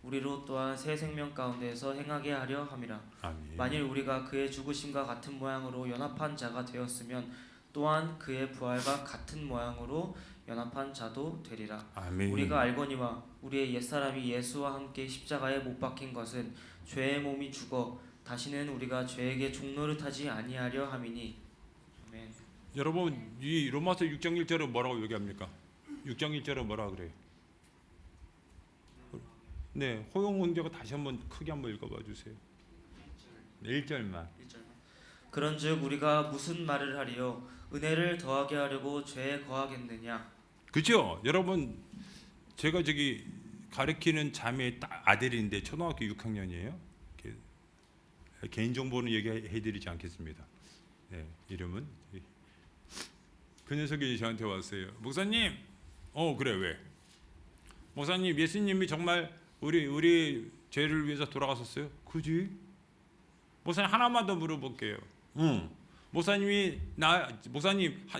우리로 또한 새 생명 가운데서 행하게 하려 함이라. 아멘. 만일 우리가 그의 죽으심과 같은 모양으로 연합한 자가 되었으면 또한 그의 부활과 같은 모양으로 연합한 자도 되리라. 아멘. 우리가 알거니와 우리의 옛사람이 예수와 함께 십자가에 못 박힌 것은 죄의 몸이 죽어 다시는 우리가 죄에게 종노릇하지 아니하려 함이니. 아멘. 여러분 이 로마서 6장 1절은 뭐라고 얘기합니까? 6장 1절은 뭐라 그래요? 네, 호용 형제가 다시 한번 크게 한번 읽어봐 주세요. 1절만. 그런즉 우리가 무슨 말을 하리요? 은혜를 더하게 하려고 죄에 거하겠느냐? 그죠? 여러분 제가 저기 가르치는 자매 아들인데 초등학교 6학년이에요. 개인 정보는 얘기해드리지 않겠습니다. 네, 이름은 그 녀석이 저한테 왔어요. 목사님, 그래 왜? 목사님 예수님이 정말 우리 죄를 위해서 돌아가셨어요? 그지? 목사님 하나만 더 물어볼게요. 목사님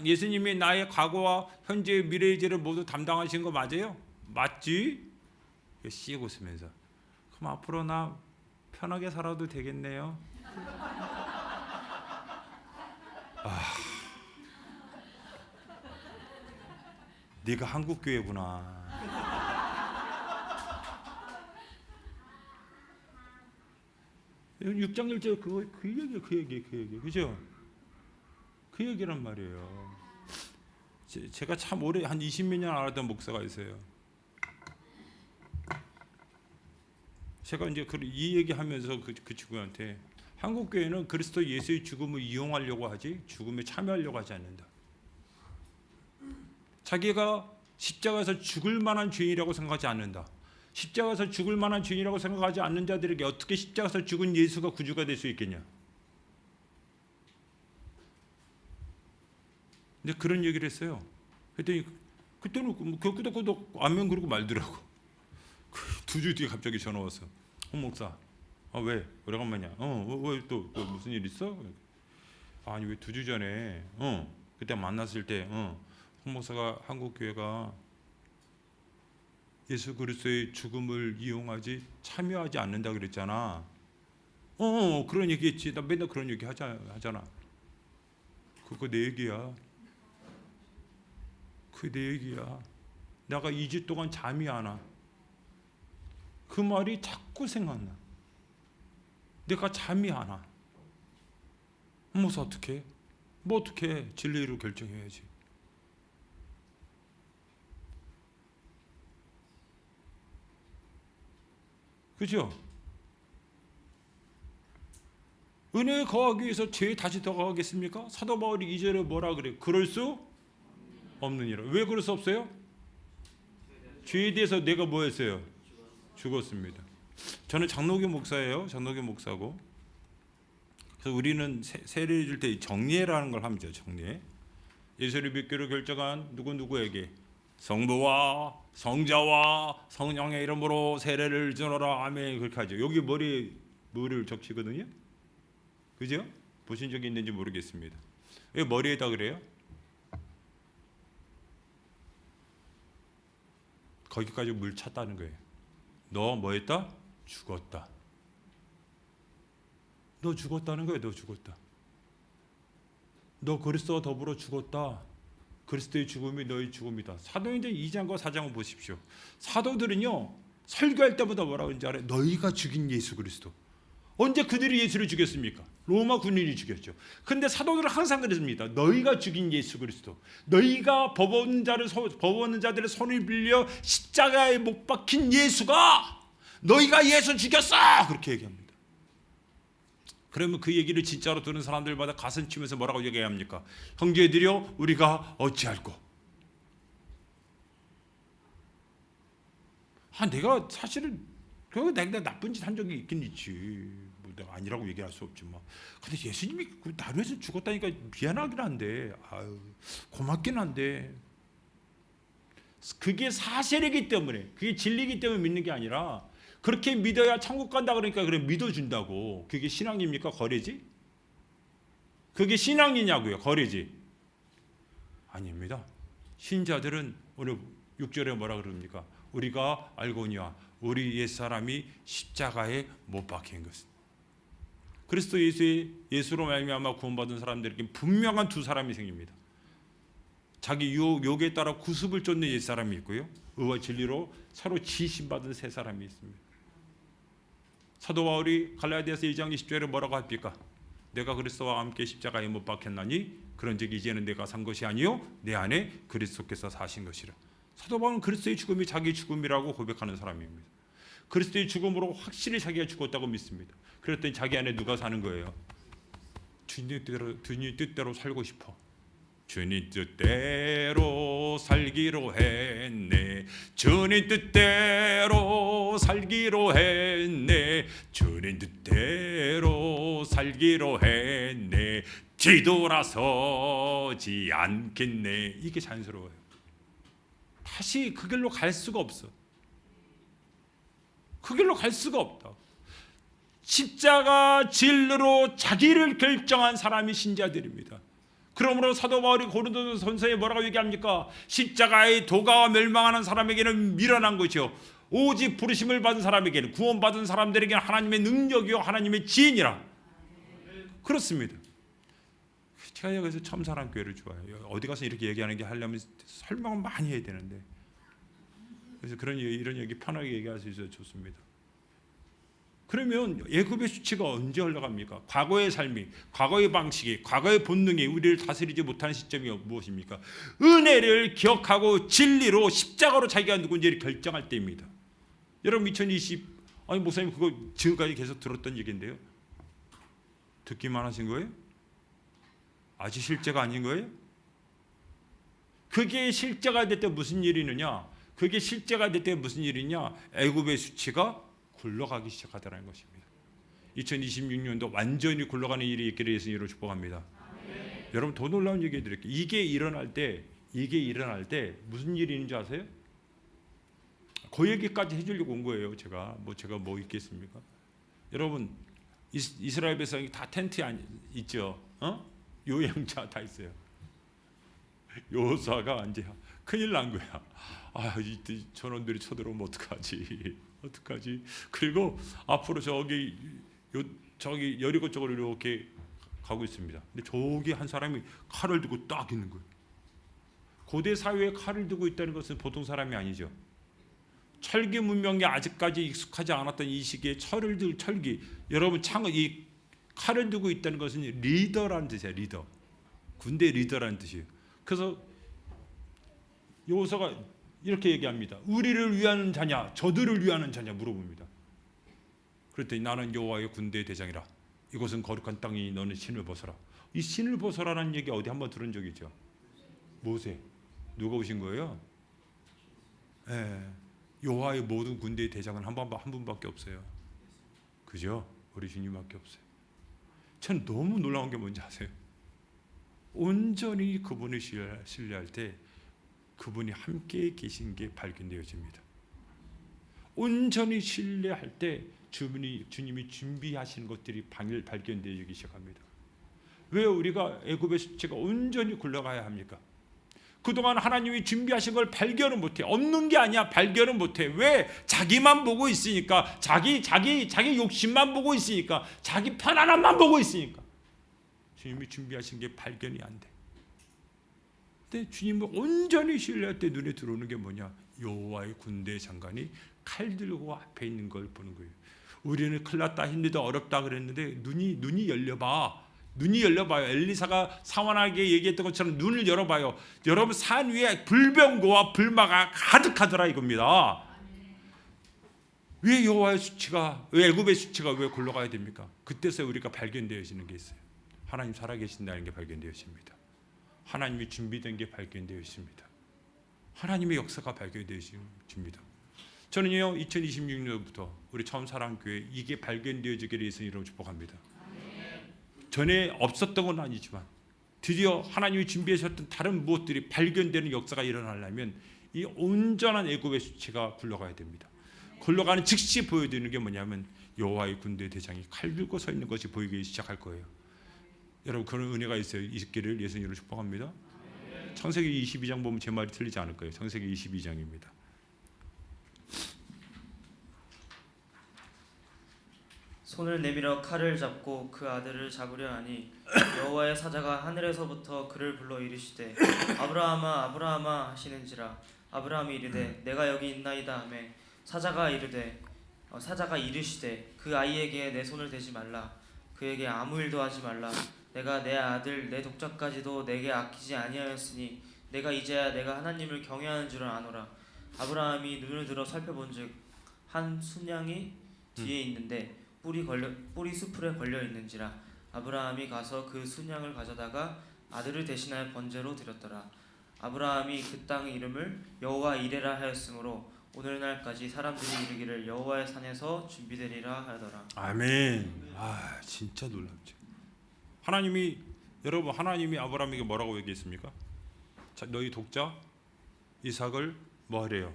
예수님이 나의 과거와 현재 미래의 죄를 모두 담당하신 거 맞아요? 맞지? 씩 웃으면서 그럼 앞으로 나 편하게 살아도 되겠네요. 네가 한국 교회구나. 육 6장 1절 그 얘기 그죠? 그 얘기란 말이에요. 제가 참 오래 한 20몇 년 알았던 목사가 있어요. 제가 이제 이 얘기하면서 그 친구한테 한국 교회는 그리스도 예수의 죽음을 이용하려고 하지 죽음에 참여하려고 하지 않는다. 자기가 십자가에서 죽을 만한 죄인이라고 생각하지 않는다. 십자가에서 죽을 만한 죄인이라고 생각하지 않는 자들에게 어떻게 십자가에서 죽은 예수가 구주가 될 수 있겠냐? 근데 그런 얘기를 했어요. 그랬더니 그때는 끄덕끄덕 안면 그러고 말더라고. 두 주 뒤에 갑자기 전화 왔어. 목사, 왜? 오래간만이야. 왜 또 무슨 일 있어? 아니 왜 2주 전에 그때 만났을 때 목사가 한국 교회가 예수 그리스도의 죽음을 이용하지 참여하지 않는다 그랬잖아. 그런 얘기했지. 나 맨날 그런 얘기 하잖아. 그거 내 얘기야. 그 내 얘기야. 내가 2주 동안 잠이 안 와. 그 말이 자꾸 생각나. 내가 잠이 안 와. 목사 어떡해? 뭐 어떡해? 진리로 결정해야지. 그죠? 은혜에 거하기 위해서 죄에 다시 더 거하겠습니까? 사도 바울이 2절에 뭐라 그래요? 그럴 수 없느니라. 왜 그럴 수 없어요? 죄에 대해서 내가 뭐 했어요? 죽었습니다. 저는 장로교 목사예요. 장로교 목사고. 그래서 우리는 세례 줄 때 정례라는 걸 합니다. 정례. 예수를 믿기로 결정한 누구에게 성부와 성자와 성령의 이름으로 세례를 주노라. 아멘. 그렇게 하죠. 여기 머리에 뭐를 적시거든요. 그죠? 보신 적이 있는지 모르겠습니다. 왜 머리에다 그래요? 거기까지 물 찼다는 거예요. 너 뭐 했다? 죽었다. 너 죽었다는 거예요. 너 죽었다. 너 그리스도와 더불어 죽었다. 그리스도의 죽음이 너의 죽음이다. 사도행전 2장과 4장을 보십시오. 사도들은요 설교할 때마다 뭐라고 하는지 알아요? 너희가 죽인 예수 그리스도. 언제 그들이 예수를 죽였습니까? 로마 군인이 죽였죠. 근데 사도들은 항상 그랬습니다. 너희가 죽인 예수 그리스도. 너희가 법 없는 자들의 손을 빌려 십자가에 못 박힌 예수가 너희가 예수 죽였어! 그렇게 얘기합니다. 그러면 그 얘기를 진짜로 듣는 사람들마다 가슴 치면서 뭐라고 얘기합니까? 형제들이여 우리가 어찌할꼬? 내가 사실은 내가 나쁜 짓 한 적이 있긴 있지. 뭐 내가 아니라고 얘기할 수 없지만, 근데 예수님이 나를 위해서 죽었다니까 미안하긴 한데, 고맙긴 한데, 그게 사실이기 때문에, 그게 진리이기 때문에 믿는 게 아니라, 그렇게 믿어야 천국 간다 그러니까 그래 믿어준다고. 그게 신앙입니까? 거래지? 그게 신앙이냐고요? 거래지? 아닙니다. 신자들은 오늘 6절에 뭐라 그럽니까? 우리가 알거니와 우리 옛사람이 십자가에 못 박힌 것은, 그리스도 예수로 말미암아 구원받은 사람들에게 분명한 두 사람이 생깁니다. 자기 욕에 따라 구습을 쫓는 옛사람이 있고요, 의와 진리로 서로 지신받은 새 사람이 있습니다. 사도 바울이 갈라디아서 2장 20절에 뭐라고 합니까? 내가 그리스도와 함께 십자가에 못 박혔나니 그런즉 이제는 내가 산 것이 아니요 내 안에 그리스도께서 사신 것이라. 사도 바울은 그리스도의 죽음이 자기 죽음이라고 고백하는 사람입니다. 그리스도의 죽음으로 확실히 자기가 죽었다고 믿습니다. 그랬더니 자기 안에 누가 사는 거예요? 주님 뜻대로 살고 싶어. 주님 뜻대로 살기로 했네. 주님 뜻대로 살기로 했네. 주님 뜻대로 살기로 했네. 뒤돌아서지 않겠네. 이게 자연스러워요. 다시 그 길로 갈 수가 없어. 그 길로 갈 수가 없다. 십자가 진리로 자기를 결정한 사람이 신자들입니다. 그러므로 사도 바울이 고린도전서에 뭐라고 얘기합니까? 십자가의 도가 멸망하는 사람에게는 미련한 것이요 오직 부르심을 받은 사람에게는, 구원받은 사람들에게는 하나님의 능력이요 하나님의 지혜니라. 그렇습니다. 제가 여기서 첨사랑교회를 좋아해요. 어디 가서 이렇게 얘기하는 게 하려면 설명을 많이 해야 되는데, 그래서 이런 얘기 편하게 얘기할 수 있어서 좋습니다. 그러면 애굽의 수치가 언제 흘러갑니까? 과거의 삶이, 과거의 방식이, 과거의 본능이 우리를 다스리지 못하는 시점이 무엇입니까? 은혜를 기억하고 진리로 십자가로 자기가 누군지를 결정할 때입니다. 여러분 2020 목사님 그거 지금까지 계속 들었던 얘기인데요, 듣기만 하신 거예요? 아직 실제가 아닌 거예요? 그게 실제가 될 때 무슨 일이 있느냐? 그게 실제가 될 때 무슨 일이냐? 애굽의 수치가 굴러가기 시작하더라는 것입니다. 2026년도 완전히 굴러가는 일이 있기를 예수님 이름으로 축복합니다. 네. 여러분 더 놀라운 얘기 드릴게요. 이게 일어날 때 무슨 일이 있는지 아세요? 그 얘기까지 해주려고 온 거예요. 제가 뭐 있겠습니까? 여러분 이스라엘 백성이 다 텐트 있죠. 요양자 다 있어요. 여호수아가 이제 큰일 난 거야. 저놈들이 쳐들어오면 어떡하지? 그리고 앞으로 저기 여리고 쪽으로 이렇게 가고 있습니다. 근데 저기 한 사람이 칼을 들고 딱 있는 거예요. 고대 사회에 칼을 들고 있다는 것은 보통 사람이 아니죠. 철기 문명에 아직까지 익숙하지 않았던 이 시기에 철기. 여러분 이 칼을 들고 있다는 것은 리더라는 뜻이에요. 리더. 군대 리더라는 뜻이에요. 그래서 여호수아가 이렇게 얘기합니다. 우리를 위하는 자냐, 저들을 위하는 자냐 물어봅니다. 그랬더니 나는 여호와의 군대의 대장이라. 이곳은 거룩한 땅이니 너는 신을 벗어라. 이 신을 벗어라는 얘기 어디 한번 들은 적 있죠? 모세. 누가 오신 거예요? 여호와의 모든 군대의 대장은 한 분밖에 없어요. 그죠? 우리 주님밖에 없어요. 전 너무 놀라운 게 뭔지 아세요? 온전히 그분을 신뢰할 때 그분이 함께 계신 게 발견되어집니다. 온전히 신뢰할 때 주님이 준비하신 것들이 발견되기 시작합니다. 왜 우리가 애굽의 수치가 온전히 굴러가야 합니까? 그동안 하나님이 준비하신 걸 발견을 못해. 없는 게 아니야. 발견을 못해. 왜? 자기만 보고 있으니까. 자기 욕심만 보고 있으니까. 자기 편안함만 보고 있으니까. 주님이 준비하신 게 발견이 안 돼. 근데 주님을 온전히 신뢰할 때 눈에 들어오는 게 뭐냐? 여호와의 군대 장관이 칼 들고 앞에 있는 걸 보는 거예요. 우리는 큰일 났다, 힘들다, 어렵다 그랬는데 눈이 열려봐. 눈이 열려봐요. 엘리사가 사원에게 얘기했던 것처럼 눈을 열어봐요. 여러분 산 위에 불병거와 불마가 가득하더라 이겁니다. 왜 왜 애굽의 수치가 왜 굴러가야 됩니까? 그때서 우리가 발견되어지는 게 있어요. 하나님 살아계신다는 게 발견되어집니다. 하나님이 준비된 게 발견되어 있습니다. 하나님의 역사가 발견되어집니다. 저는요 2026년부터 우리 처음 사랑교회 이게 발견되어지기를 예수님 이름으로 축복합니다. 전에 없었던 건 아니지만 드디어 하나님이 준비하셨던 다른 무엇들이 발견되는 역사가 일어나려면 이 온전한 애굽의 수치가 굴러가야 됩니다. 굴러가는 즉시 보여드리는 게 뭐냐면 여호와의 군대 대장이 칼 들고 서 있는 것이 보이기 시작할 거예요. 여러분 그런 은혜가 있기를 예수님으로 축복합니다. 창세기 22장 보면 제 말이 틀리지 않을 거예요. 창세기 22장입니다. 손을 내밀어 칼을 잡고 그 아들을 잡으려 하니 여호와의 사자가 하늘에서부터 그를 불러 이르시되 아브라함아 아브라함아 하시는지라. 아브라함이 이르되 내가 여기 있나이다 하매 사자가 이르시되 그 아이에게 내 손을 대지 말라. 그에게 아무 일도 하지 말라. 내가 내 아들 내 독자까지도 내게 아끼지 아니하였으니 내가 이제야 내가 하나님을 경외하는 줄을 아노라. 아브라함이 눈을 들어 살펴본즉 한 순양이 뒤에 있는데 뿔이 수풀에 걸려 있는지라. 아브라함이 가서 그 순양을 가져다가 아들을 대신하여 번제로 드렸더라. 아브라함이 그 땅 이름을 여호와 이레라 하였으므로 오늘날까지 사람들이 이르기를 여호와의 산에서 준비되리라 하더라. 아멘. 아 진짜 놀랍죠. 하나님이 아브라함에게 뭐라고 얘기했습니까? 자, 너희 독자 이삭을 뭐 하래요?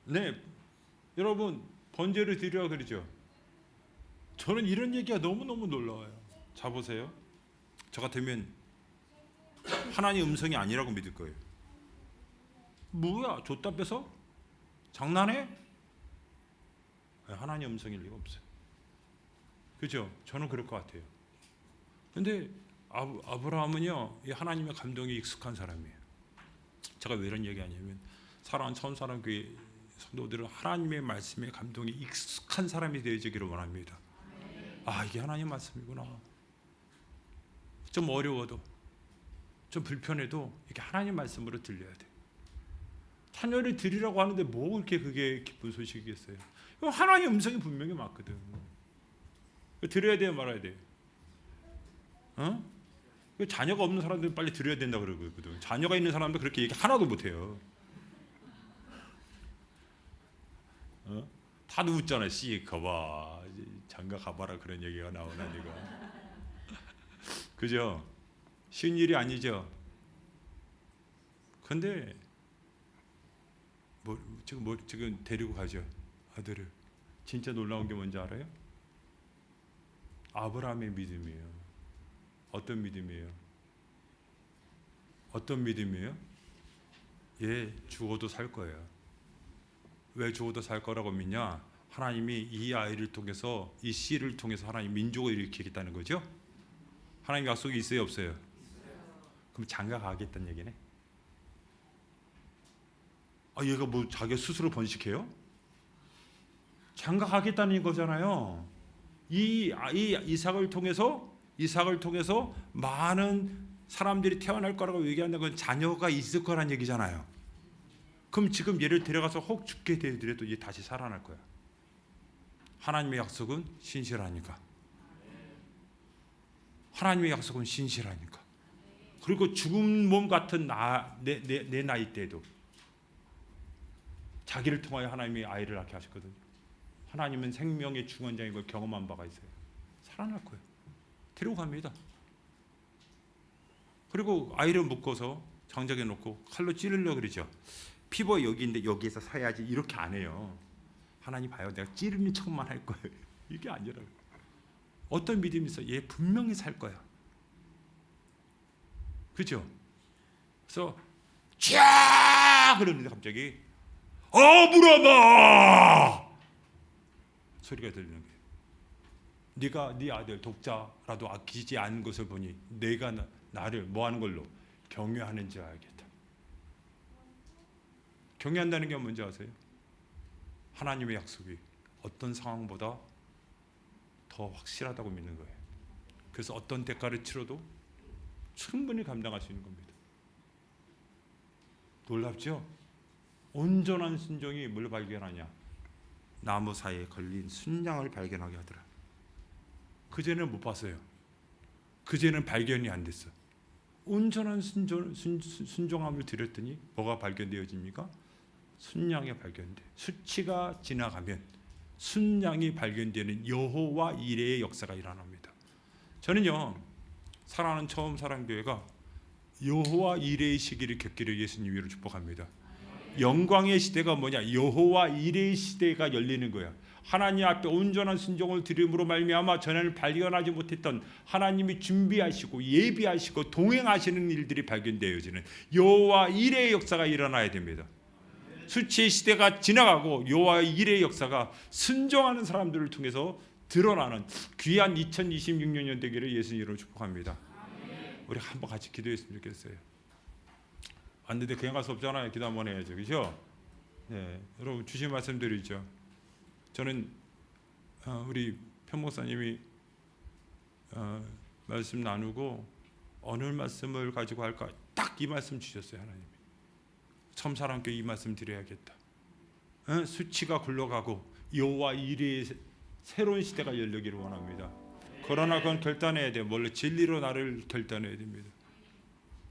네, 여러분 번제를 드리라 그러죠. 저는 이런 얘기가 너무너무 놀라워요. 자 보세요. 저 같으면 하나님 음성이 아니라고 믿을 거예요. 뭐야 줬다 뺏어? 장난해? 하나님 음성일 리가 없어요. 그죠? 저는 그럴 것 같아요. 근데 아브라함은요 이 하나님의 감동에 익숙한 사람이에요. 제가 왜 이런 얘기하냐면 사랑하는 처음사랑교회 성도들은 하나님의 말씀에 감동이 익숙한 사람이 되어지기를 원합니다. 아 이게 하나님 말씀이구나. 좀 어려워도 좀 불편해도 이게 하나님 말씀으로 들려야 돼. 자녀를 드리라고 하는데 뭐 그렇게 그게 기쁜 소식이겠어요. 하나님 음성이 분명히 맞거든. 드려야 돼요 말아야 돼요? 자녀가 없는 사람들은 빨리 드려야 된다 그러거든. 자녀가 있는 사람들 그렇게 얘기 하나도 못해요. 다들 웃잖아. 씨 가봐 장가 가봐라 그런 얘기가 나오나니까. 그죠? 쉬운 일이 아니죠. 근데 지금 데리고 가죠 아들을. 진짜 놀라운 게 뭔지 알아요? 아브라함의 믿음이에요. 어떤 믿음이에요? 어떤 믿음이에요? 얘 죽어도 살 거예요. 왜 죽어도 살 거라고 믿냐? 하나님이 이 아이를 통해서 이 씨를 통해서 하나님 민족을 일으키겠다는 거죠. 하나님 약속이 있어요 없어요? 그럼 장가 가겠다는 얘기네. 아 얘가 뭐 자기 스스로 번식해요? 장가 가겠다는 거잖아요. 이 이삭을 통해서 많은 사람들이 태어날 거라고 얘기하는 건 자녀가 있을 거란 얘기잖아요. 그럼 지금 얘를 데려가서 혹 죽게 되더라도 얘 다시 살아날 거야. 하나님의 약속은 신실하니까. 하나님의 약속은 신실하니까. 그리고 죽은 몸 같은 내 나이 때도 자기를 통하여 하나님이 아이를 낳게 하셨거든요. 하나님은 생명의 중원자인 걸 경험한 바가 있어요. 살아날 거예요. 데리고 갑니다. 그리고 아이를 묶어서 장작에 놓고 칼로 찌르려고 그러죠. 피부가 여기인데 여기에서 사야지 이렇게 안 해요. 하나님 봐요. 내가 찌르는 척만 할 거예요. 이게 아니라고. 어떤 믿음이 있어? 얘 분명히 살 거야. 그죠? 그래서 쫙 그러는데 갑자기 아브라함아 소리가 들리는 거예요. 네가 네 아들 독자라도 아끼지 않은 것을 보니 내가 나를 뭐 하는 걸로 경외하는지 알겠다. 경외한다는 게 뭔지 아세요? 하나님의 약속이 어떤 상황보다 더 확실하다고 믿는 거예요. 그래서 어떤 대가를 치러도 충분히 감당할 수 있는 겁니다. 놀랍죠? 온전한 순종이 뭘 발견하냐? 나무 사이에 걸린 순양을 발견하게 하더라. 그전에는 못 봤어요. 그전에는 발견이 안 됐어. 온전한 순종함을 드렸더니 뭐가 발견되어집니까? 순양이 발견돼. 수치가 지나가면 순양이 발견되는 여호와 이레의 역사가 일어납니다. 저는요, 사랑하는 처음 사랑교회가 여호와 이레의 시기를 겪기를 예수님 이름으로 축복합니다. 영광의 시대가 뭐냐? 여호와 이레의 시대가 열리는 거야. 하나님 앞에 온전한 순종을 드림으로 말미암아 전에는 발견하지 못했던 하나님이 준비하시고 예비하시고 동행하시는 일들이 발견되어지는 여호와 이레의 역사가 일어나야 됩니다. 수치의 시대가 지나가고 여호와 이레의 역사가 순종하는 사람들을 통해서 드러나는 귀한 2026년 되기를 예수님으로 축복합니다. 우리 한번 같이 기도했으면 좋겠어요. 왔는데 그냥 갈 수 없잖아요. 기도 한번 해야죠, 그렇죠? 네, 여러분 주신 말씀드리죠. 저는 우리 편 목사님이 말씀 나누고 어느 말씀을 가지고 할까 딱 이 말씀 주셨어요. 하나님이 첨사랑교회 이 말씀 드려야겠다. 수치가 굴러가고 여호와 이레의 새로운 시대가 열리기를 원합니다. 그러나 그건 결단해야 돼요. 원래 진리로 나를 결단해야 됩니다.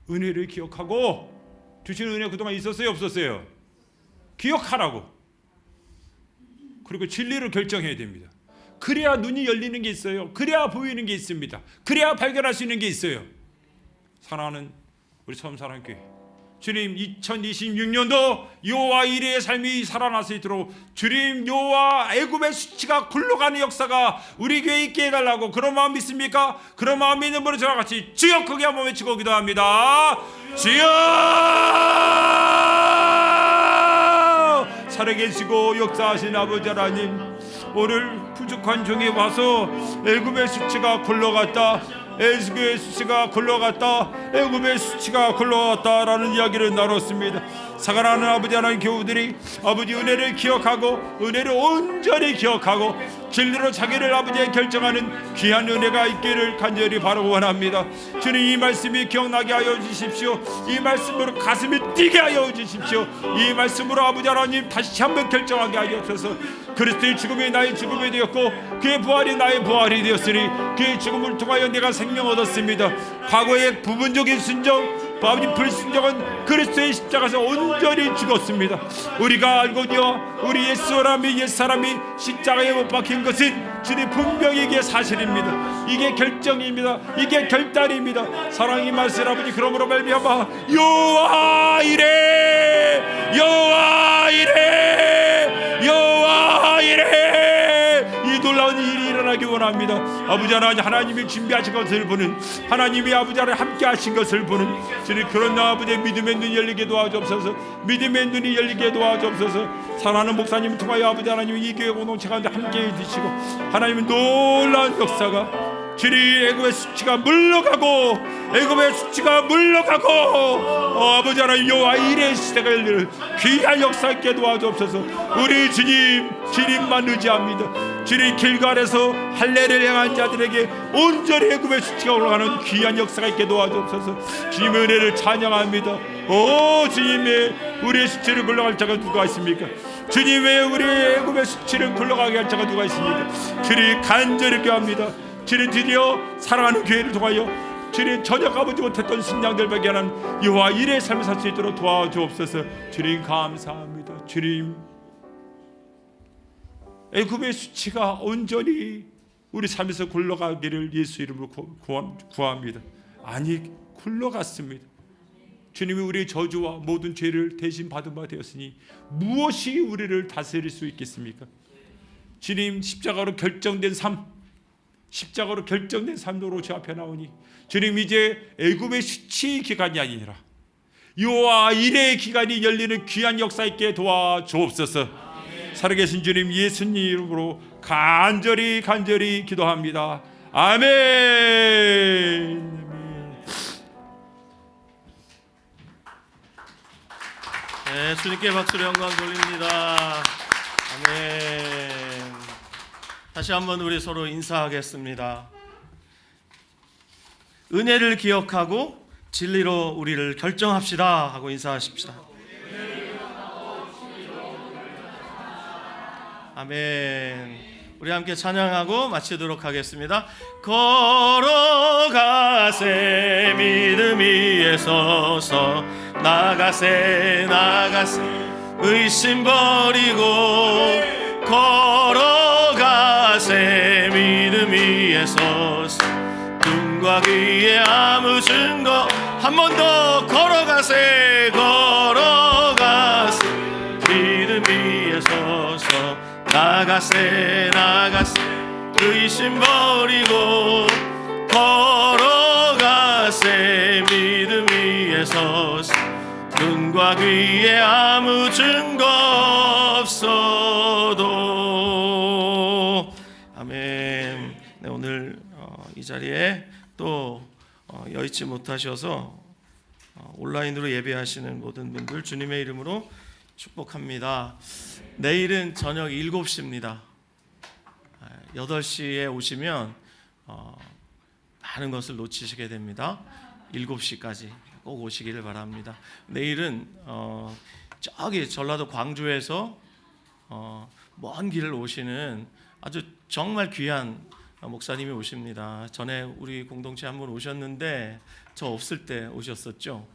은혜를 기억하고 주신 은혜 그동안 있었어요, 없었어요? 기억하라고. 그리고 진리를 결정해야 됩니다. 그래야 눈이 열리는 게 있어요. 그래야 보이는 게 있습니다. 그래야 발견할 수 있는 게 있어요. 사랑하는 우리 처음사랑교회, 주님 2026년도 여호와 이레의 삶이 살아날 수 있도록 주님 여호와 애굽의 수치가 굴러가는 역사가 우리 교회에 있게 해달라고 그런 마음 믿습니까? 그런 마음 믿는 분은 저와 같이 주여 크게 한번 외치고 기도합니다. 주여! 살아계시고 역사하신 아버지 하나님, 오늘 부족한 종이 와서 애굽의 수치가 굴러갔다, 애굽의 수치가 굴러갔다, 애굽의 수치가 굴러갔다라는 이야기를 나눴습니다. 사랑하는 아버지 하나님, 교우들이 아버지 은혜를 기억하고 은혜를 온전히 기억하고 진리로 자기를 아버지에 결정하는 귀한 은혜가 있기를 간절히 바라고 원합니다. 주님, 이 말씀이 기억나게 하여 주십시오. 이 말씀으로 가슴이 뛰게 하여 주십시오. 이 말씀으로 아버지 하나님 다시 한번 결정하게 하여 주셔서 그리스도의 죽음이 나의 죽음이 되었고 그의 부활이 나의 부활이 되었으니 그의 죽음을 통하여 내가 생명 얻었습니다. 과거의 부분적인 순종, 아버지 불순종은 그리스도의 십자가에서 온전히 죽었습니다. 우리가 알거니와 우리 옛사람이 십자가에 못 박힌 것은 주님 분명히 이게 사실입니다. 이게 결정입니다. 이게 결단입니다. 사랑이 말씀 아버지, 그러므로 말미암아 여호와 이레, 여호와 이레, 여호와 이레, 이 놀라운 일이 일어나기 원합니다. 아버지 하나님, 하나님이 준비하신 것을 보는, 하나님이 아버지 하나님 함께 하신 것을 보는 주님, 그런 아버지의 믿음의 눈이 열리게 도와주옵소서. 믿음의 눈이 열리게 도와주옵소서. 사랑하는 목사님을 통하여 아버지 하나님 이 교회 공동체 가운데 함께해 주시고 하나님은 놀라운 역사가 주님 애굽의 수치가 물러가고 애굽의 수치가 물러가고 아버지 하나님 여호와 이레의 시대가 열리는 귀한 역사 있게 도와주옵소서. 우리 주님만 의지합니다. 주님 길갈에서 할례를 행한 자들에게 온전히 애굽의 수치가 올라가는 귀한 역사가 있게 도와주옵소서. 주님의 은혜를 찬양합니다. 오 주님의 우리의 수치를 굴러갈 자가 누가 있습니까? 주님의 우리의 애굽의 수치를 굴러가게 할 자가 누가 있습니까? 주님 간절히 기도합니다. 주님 드디어 사랑하는 교회를 통하여 주님 전혀 가보지 못했던 신앙들 발견한 여호와 이레의 삶을 살 수 있도록 도와주옵소서. 주님 감사합니다. 주님 애굽의 수치가 온전히 우리 삶에서 굴러가기를 예수 이름으로 구합니다. 아니 굴러갔습니다. 주님이 우리의 저주와 모든 죄를 대신 받은 바 되었으니 무엇이 우리를 다스릴 수 있겠습니까? 주님 십자가로 결정된 삶, 십자가로 결정된 삶으로 주 앞에 나오니 주님 이제 애굽의 수치 기간이 아니라 여호와 이레의 기간이 열리는 귀한 역사 있게 도와주옵소서. 살아계신 주님 예수님 이름으로 간절히 기도합니다. 아멘. 네, 주님께 박수로 영광 돌립니다. 아멘. 다시 한번 우리 서로 인사하겠습니다. 은혜를 기억하고 진리로 우리를 결정합시다 하고 인사하십시다. 아멘. 우리 함께 찬양하고 마치도록 하겠습니다. 걸어가세 믿음 위에 서서 나가세 의심 버리고 걸어가세. 믿음 위에 서서 눈과 귀에 아무 증거. 한 번 더 걸어가세. 걸어가세. 믿음 위에 서서 나가세. 나가세. 의심 버리고 걸어가세. 믿음 위에 서서 눈과 귀에 아무 증거 없어도. 아멘. 네, 오늘 이 자리에 또 여의치 못하셔서 온라인으로 예배하시는 모든 분들 주님의 이름으로 축복합니다. 내일은 저녁 7시입니다. 8시에 오시면 많은 것을 놓치시게 됩니다. 7시까지 꼭 오시기를 바랍니다. 내일은 저기 전라도 광주에서 먼 길을 오시는 아주 정말 귀한 목사님이 오십니다. 전에 우리 공동체 한 번 오셨는데 저 없을 때 오셨었죠.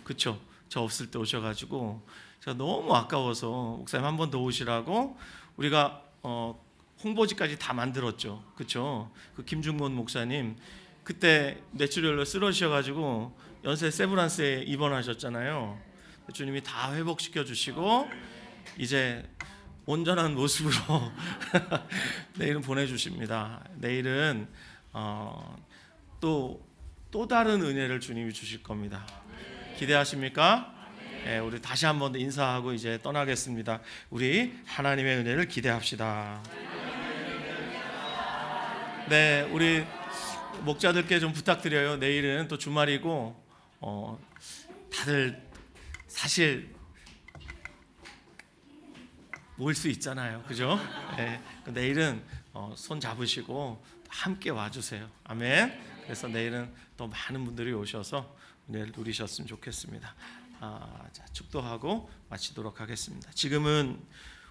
그쵸? 저 없을 때 오셔가지고 제가 너무 아까워서 목사님 한 번 더 오시라고 우리가 홍보지까지 다 만들었죠. 그쵸? 그 김중곤 목사님 그때 뇌출혈로 쓰러지셔가지고 연세 세브란스에 입원하셨잖아요. 주님이 다 회복시켜 주시고 이제 온전한 모습으로 내일은 보내주십니다. 내일은 또 다른 은혜를 주님이 주실 겁니다. 기대하십니까? 네, 우리 다시 한번 인사하고 이제 떠나겠습니다. 우리 하나님의 은혜를 기대합시다. 네, 우리 목자들께 좀 부탁드려요. 내일은 또 주말이고 다들 사실 모일 수 있잖아요, 그죠? 네, 내일은 손 잡으시고 함께 와주세요. 아멘. 그래서 내일은 또 많은 분들이 오셔서 은혜를 누리셨으면 좋겠습니다. 자, 축도하고 마치도록 하겠습니다. 지금은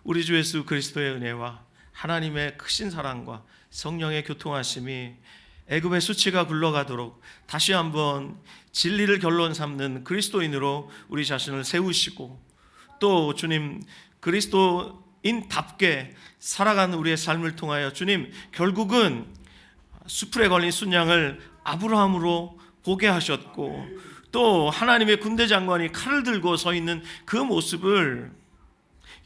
우리 주 예수 그리스도의 은혜와 하나님의 크신 사랑과 성령의 교통하심이 애굽의 수치가 굴러가도록 다시 한번 진리를 결론 삼는 그리스도인으로 우리 자신을 세우시고 또 주님 그리스도인답게 살아가는 우리의 삶을 통하여 주님 결국은 수풀에 걸린 순양을 아브라함으로 보게 하셨고 또 하나님의 군대 장관이 칼을 들고 서 있는 그 모습을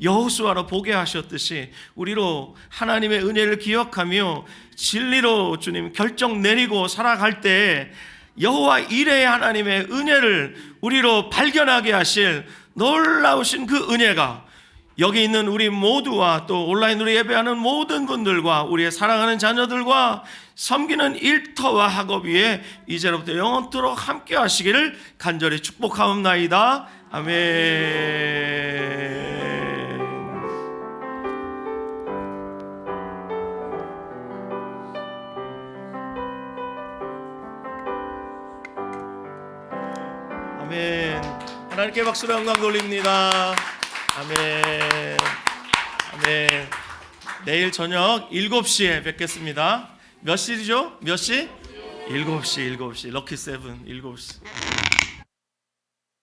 여호수아로 보게 하셨듯이 우리로 하나님의 은혜를 기억하며 진리로 주님 결정 내리고 살아갈 때 여호와 이레의 하나님의 은혜를 우리로 발견하게 하실 놀라우신 그 은혜가 여기 있는 우리 모두와 또 온라인으로 예배하는 모든 분들과 우리의 사랑하는 자녀들과 섬기는 일터와 학업 위에 이제로부터 영원토록 함께 하시기를 간절히 축복하옵나이다. 아멘. 아멘. 하나님께 박수로 영광 돌립니다. 아멘. 아멘. 내일 저녁 7시에 뵙겠습니다. 몇 시죠? 몇 시? 7시. 럭키 세븐 7시.